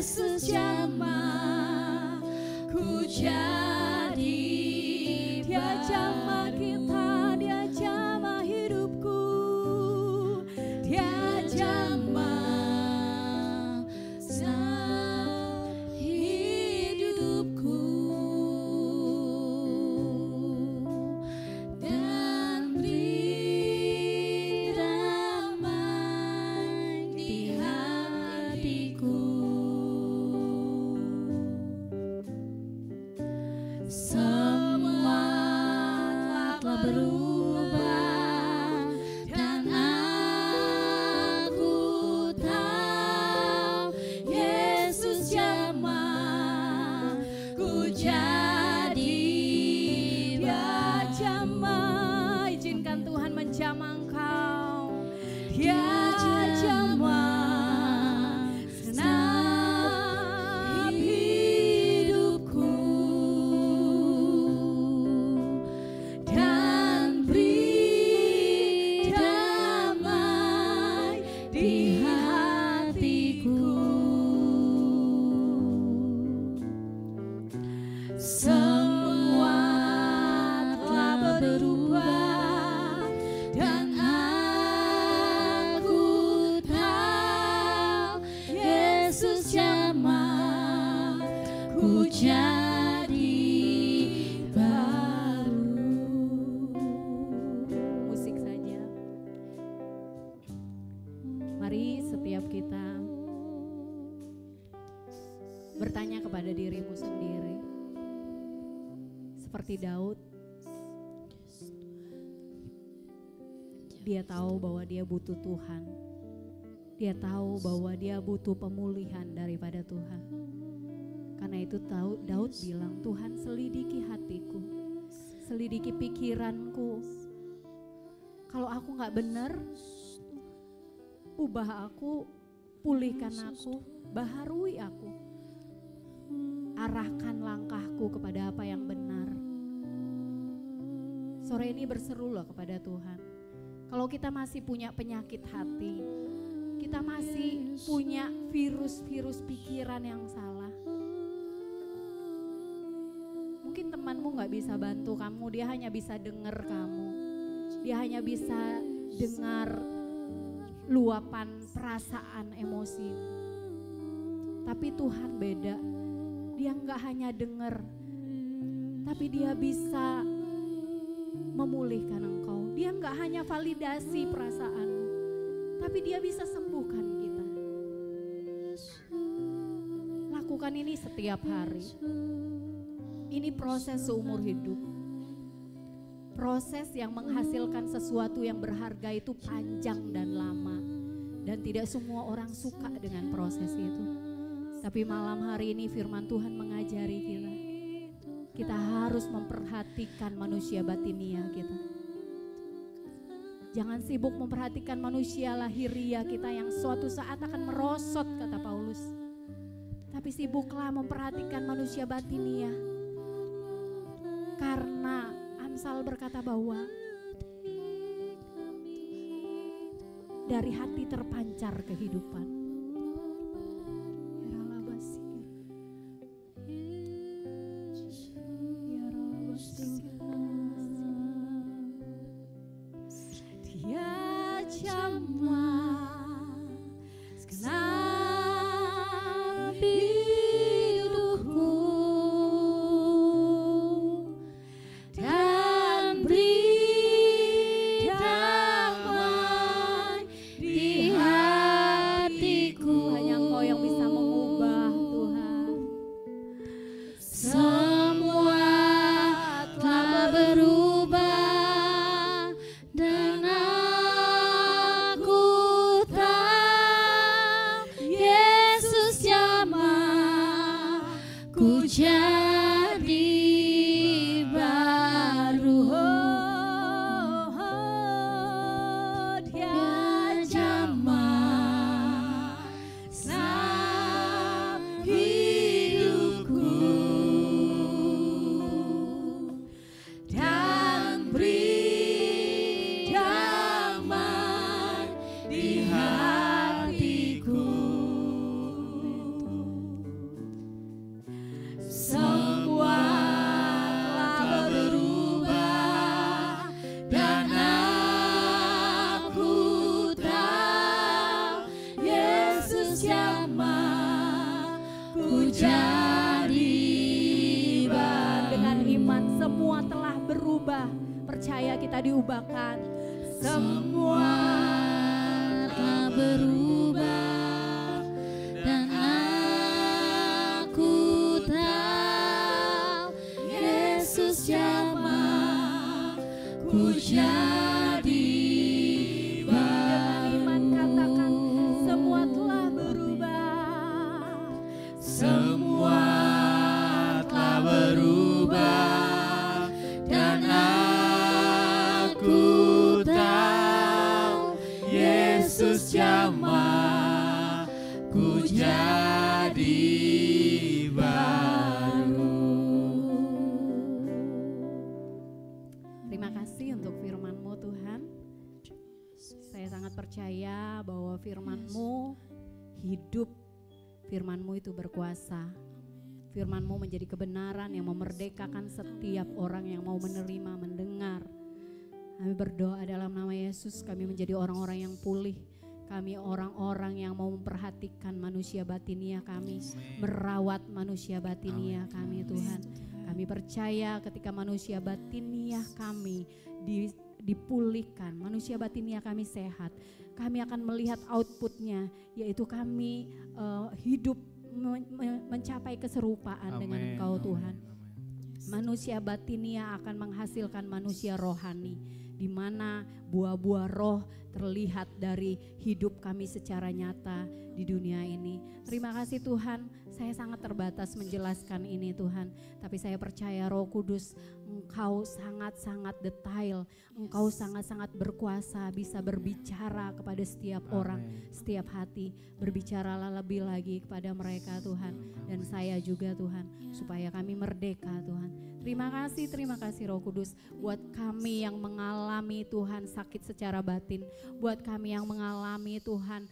Yesus jamah ku jadi Dia jamah kita, Dia jamah hidupku, Dia jamah hidupku dan beri damai di hatiku. Semua telah berubah dan aku tahu Yesus jamah ku jadi Dia jamah. Izinkan Tuhan menjamah engkau. Dia jamah segenap hidupku dan beri damai di hatiku. Semua telah berubah dan aku tahu Yesus jamah ku jadi baru. musik saja. Mari setiap kita bertanya kepada dirimu sendiri. Seperti Daud, dia tahu bahwa dia butuh Tuhan. Dia tahu bahwa dia butuh pemulihan daripada Tuhan. Karena itu Daud bilang, Tuhan selidiki hatiku, selidiki pikiranku. Kalau aku gak benar, ubah aku, pulihkan aku, baharui aku. Arahkan langkahku kepada apa yang benar. Sore ini berserulah kepada Tuhan. Kalau kita masih punya penyakit hati, kita masih punya virus-virus pikiran yang salah. Mungkin temanmu gak bisa bantu kamu, dia hanya bisa dengar kamu. Dia hanya bisa dengar luapan perasaan emosi. Tapi Tuhan beda. Dia gak hanya dengar, tapi dia bisa memulihkan engkau. Dia gak hanya validasi perasaanmu, tapi dia bisa sembuhkan kita. Lakukan ini setiap hari. Ini proses seumur hidup. Proses yang menghasilkan sesuatu yang berharga itu panjang dan lama. Dan tidak semua orang suka dengan proses itu. Tapi malam hari ini firman Tuhan mengajari kita. Kita harus memperhatikan manusia batinia kita. Jangan sibuk memperhatikan manusia lahiriah kita yang suatu saat akan merosot, kata Paulus. Tapi sibuklah memperhatikan manusia batinia. Karena Amsal berkata bahwa dari hati terpancar kehidupan. Dia jamah segenap hidupku dan beri damai di hatiku. Hanya Engkau yang bisa mengubah Tuhan. Semua telah berubah dan aku tahu Yesus jamah ku jadi baru. Dia jamah segenap hidupku dan beri damai di hatiku. diubah. Percaya kita diubahkan. Semua telah berubah dan aku tahu Yesus jamah ku jadi Dengan iman katakan semua telah berubah. Semua telah berubah dan aku tahu Yesus jamah ku jadi baru. Terima kasih untuk firman-Mu Tuhan. Saya sangat percaya bahwa firman-Mu hidup, firman-Mu itu berkuasa. Firman-Mu menjadi kebenaran yang memerdekakan setiap orang yang mau menerima, mendengar. Kami berdoa dalam nama Yesus, kami menjadi orang-orang yang pulih. Kami orang-orang yang mau memperhatikan manusia batinia kami, merawat manusia batinia kami Tuhan. Kami percaya ketika manusia batinia kami dipulihkan, manusia batinia kami sehat, kami akan melihat outputnya, yaitu kami hidup mencapai keserupaan dengan Engkau Tuhan. Manusia batinia akan menghasilkan manusia rohani, di mana buah-buah roh terlihat dari hidup kami secara nyata di dunia ini. Terima kasih Tuhan, saya sangat terbatas menjelaskan ini Tuhan, tapi saya percaya Roh Kudus, Engkau sangat-sangat detail, Engkau sangat-sangat berkuasa, bisa berbicara kepada setiap orang, setiap hati. Berbicaralah lebih lagi kepada mereka Tuhan, dan saya juga Tuhan, supaya kami merdeka Tuhan. Terima kasih Roh Kudus, buat kami yang mengalami Tuhan sakit secara batin, buat kami yang mengalami Tuhan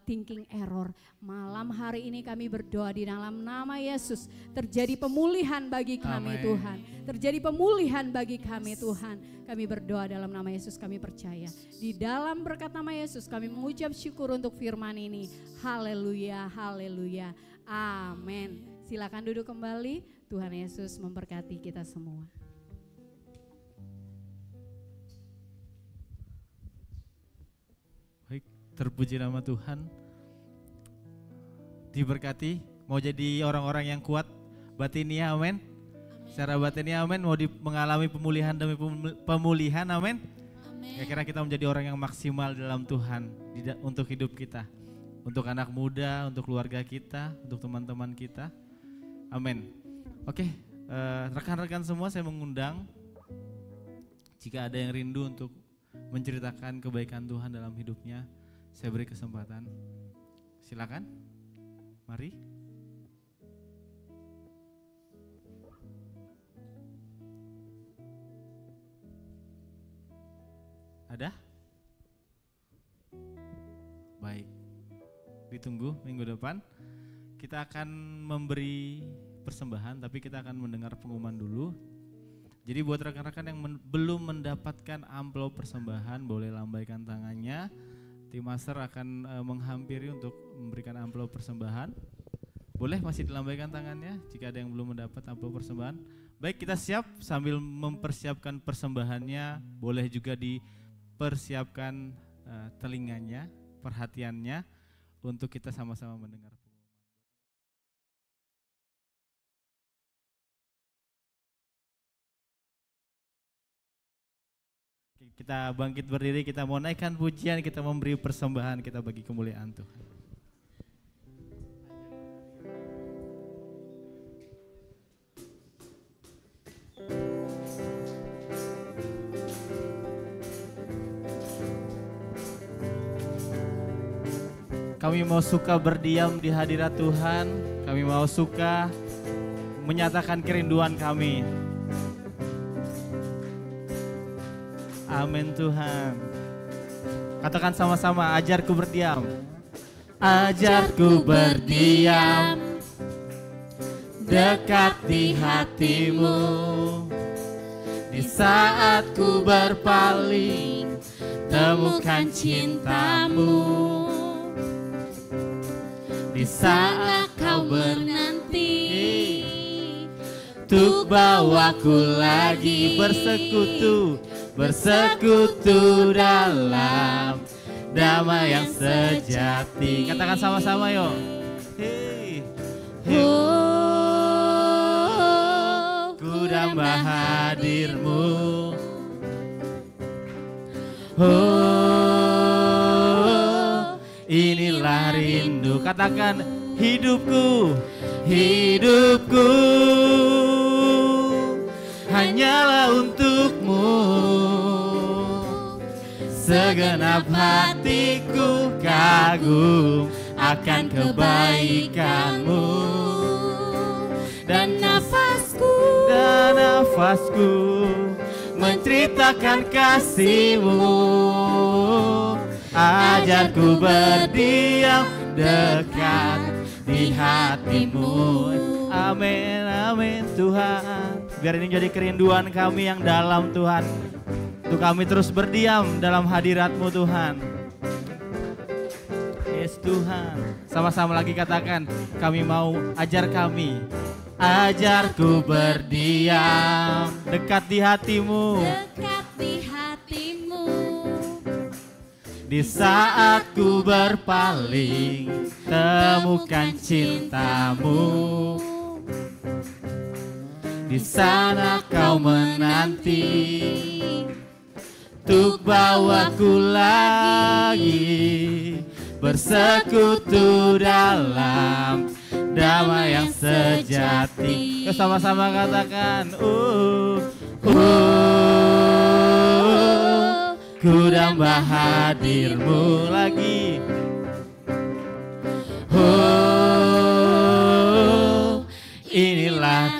thinking error. Malam hari ini kami berdoa di dalam nama Yesus, terjadi pemulihan bagi kami Tuhan, terjadi pemulihan bagi kami Tuhan. Kami berdoa dalam nama Yesus, kami percaya. Di dalam berkat nama Yesus kami mengucap syukur untuk firman ini. Haleluya, haleluya, amin. Silakan duduk kembali. Tuhan Yesus memberkati kita semua. Baik, terpuji nama Tuhan. Diberkati, mau jadi orang-orang yang kuat batinnya, amin. Secara batinnya, amin. Mau mengalami pemulihan demi pemulihan, amin. Kira-kira kita menjadi orang yang maksimal dalam Tuhan untuk hidup kita, untuk anak muda, untuk keluarga kita, untuk teman-teman kita, amin. Oke, rekan-rekan semua, saya mengundang jika ada yang rindu untuk menceritakan kebaikan Tuhan dalam hidupnya, saya beri kesempatan. Silakan, mari. Ada? Baik, ditunggu minggu depan. Kita akan memberi persembahan, tapi kita akan mendengar pengumuman dulu. Jadi buat rekan-rekan yang belum mendapatkan amplop persembahan, boleh lambaikan tangannya. Tim master akan menghampiri untuk memberikan amplop persembahan. Boleh masih dilambaikan tangannya jika ada yang belum mendapat amplop persembahan. Baik, kita siap sambil mempersiapkan persembahannya. Boleh juga dipersiapkan telinganya, perhatiannya, untuk kita sama-sama mendengar. Kita bangkit berdiri, kita mau naikkan pujian, kita memberi persembahan, kita bagi kemuliaan Tuhan. Kami mau suka berdiam di hadirat Tuhan, kami mau suka menyatakan kerinduan kami. Amin Tuhan. Katakan sama-sama, ajarku berdiam. Ajarku berdiam dekat di hatimu. Di saat ku berpaling, temukan cintamu. Di saat kau bernanti, untuk bawaku lagi bersekutu dalam damai yang sejati. Katakan sama-sama yuk. Hey, hey. Ku damba hadirmu. Inilah rindu. Katakan hidupku hanyalah untukmu. Segenap hatiku kagum akan kebaikanmu. Dan nafasku menceritakan kasihmu. Ajarku berdiam dekat di hatimu. Amin, amin Tuhan. Biar ini jadi kerinduan kami yang dalam Tuhan, untuk kami terus berdiam dalam hadirat-Mu Tuhan. Yes Tuhan. Sama-sama lagi katakan, kami mau ajar kami. Ajarku berdiam dekat di hatimu. Dekat di hatimu. Di saat ku berpaling, temukan cintamu. Di sana kau menanti untuk bawaku lagi bersekutu dalam damai yang sejati. Sama-sama katakan, ku damba hadirmu lagi. Inilah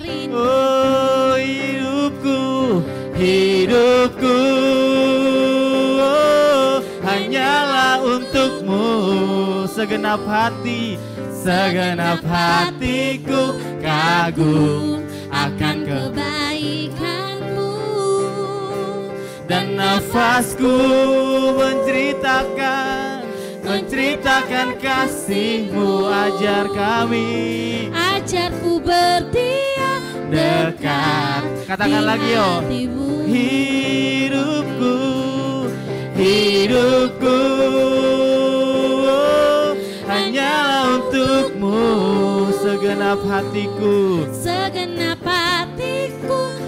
hidupku hanyalah untukmu. Segenap hatiku kagum akan kebaikanmu. Dan nafasku menceritakan kasihmu. Ajarku berdiam dekat. Katakan lagi yo. Hidupku hanyalah untukmu. Segenap hatiku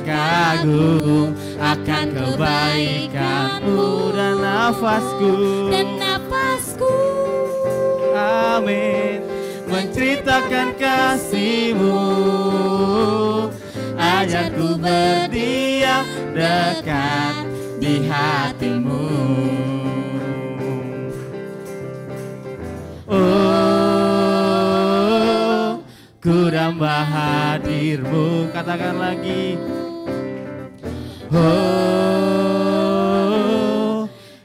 kagum akan kebaikanmu. Dan nafasku amin menceritakan kasihmu. Ajarku berdiam dekat di hatimu. Ku damba hadirmu. Katakan lagi.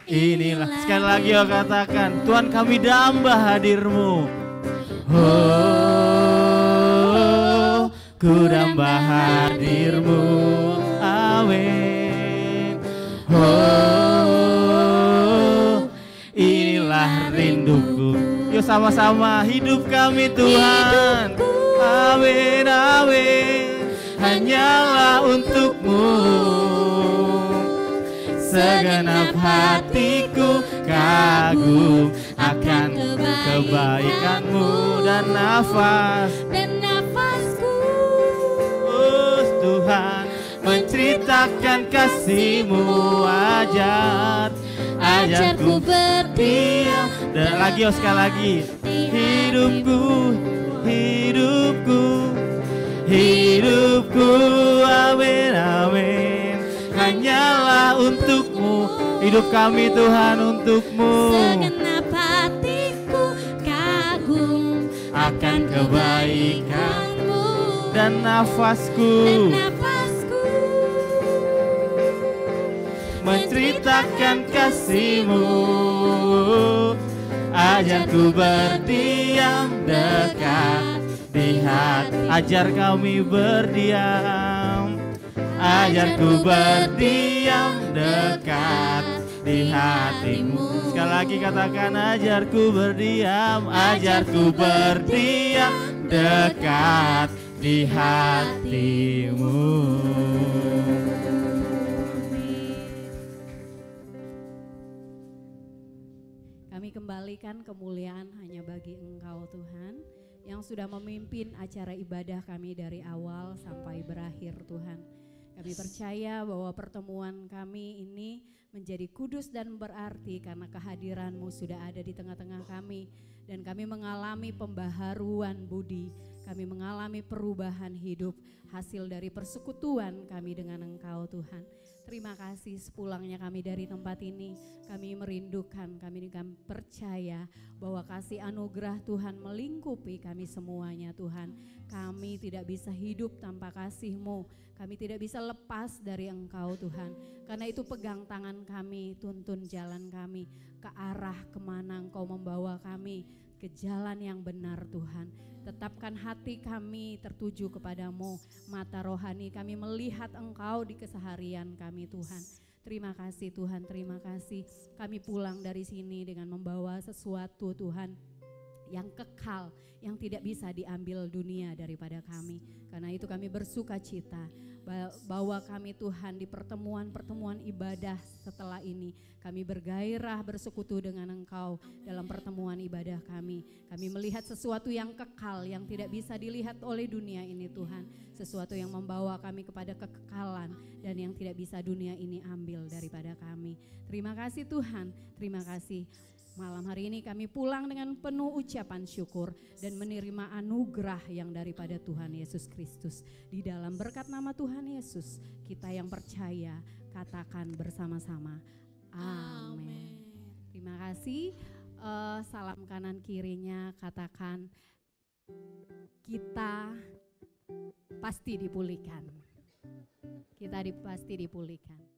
Inilah. Sekali lagi yo katakan, Tuhan kami damba hadirmu. Ku damba hadirmu. Amin. Inilah rinduku. Yuk sama-sama, hidup kami Tuhan. Amin, amin. Hanyalah untukmu. Segenap hatiku kagum akan kebaikanmu. Dan nafasku Tuhan menceritakan kasihmu. Ajarku berdiam. Dan lagi sekali lagi. Hidupku, amin, amin. Hanyalah untukmu. Hidup kami Tuhan untukmu. Segenap hatiku kagum akan kebaikanmu. Dan nafasku menceritakan kasihmu. Ajarku berdiam dekat di hati. Ajar kami berdiam. Ajarku berdiam dekat di hatimu. Sekali lagi katakan, ajarku berdiam. Ajarku berdiam dekat di hatimu. Kami kembalikan kemuliaan hanya bagi Engkau Tuhan, yang sudah memimpin acara ibadah kami dari awal sampai berakhir Tuhan. Kami percaya bahwa pertemuan kami ini menjadi kudus dan berarti karena kehadiran-Mu sudah ada di tengah-tengah kami. Dan kami mengalami pembaharuan budi, kami mengalami perubahan hidup, hasil dari persekutuan kami dengan Engkau Tuhan. Terima kasih sepulangnya kami dari tempat ini, kami merindukan, kami percaya bahwa kasih anugerah Tuhan melingkupi kami semuanya Tuhan. Kami tidak bisa hidup tanpa kasih-Mu, kami tidak bisa lepas dari Engkau Tuhan. Karena itu pegang tangan kami, tuntun jalan kami ke arah kemana Engkau membawa kami, ke jalan yang benar Tuhan. Tetapkan hati kami tertuju kepadamu, mata rohani kami melihat Engkau di keseharian kami Tuhan. Terima kasih Tuhan, terima kasih. Kami pulang dari sini dengan membawa sesuatu Tuhan yang kekal, yang tidak bisa diambil dunia daripada kami. Karena itu kami bersuka cita bahwa kami Tuhan di pertemuan-pertemuan ibadah setelah ini, kami bergairah bersekutu dengan Engkau dalam pertemuan ibadah kami. Kami melihat sesuatu yang kekal, yang tidak bisa dilihat oleh dunia ini Tuhan. Sesuatu yang membawa kami kepada kekekalan dan yang tidak bisa dunia ini ambil daripada kami. Terima kasih Tuhan, terima kasih. Malam hari ini kami pulang dengan penuh ucapan syukur dan menerima anugerah yang daripada Tuhan Yesus Kristus. Di dalam berkat nama Tuhan Yesus, kita yang percaya katakan bersama-sama, amin. Terima kasih. Salam kanan kirinya katakan, kita pasti dipulihkan. Kita pasti dipulihkan.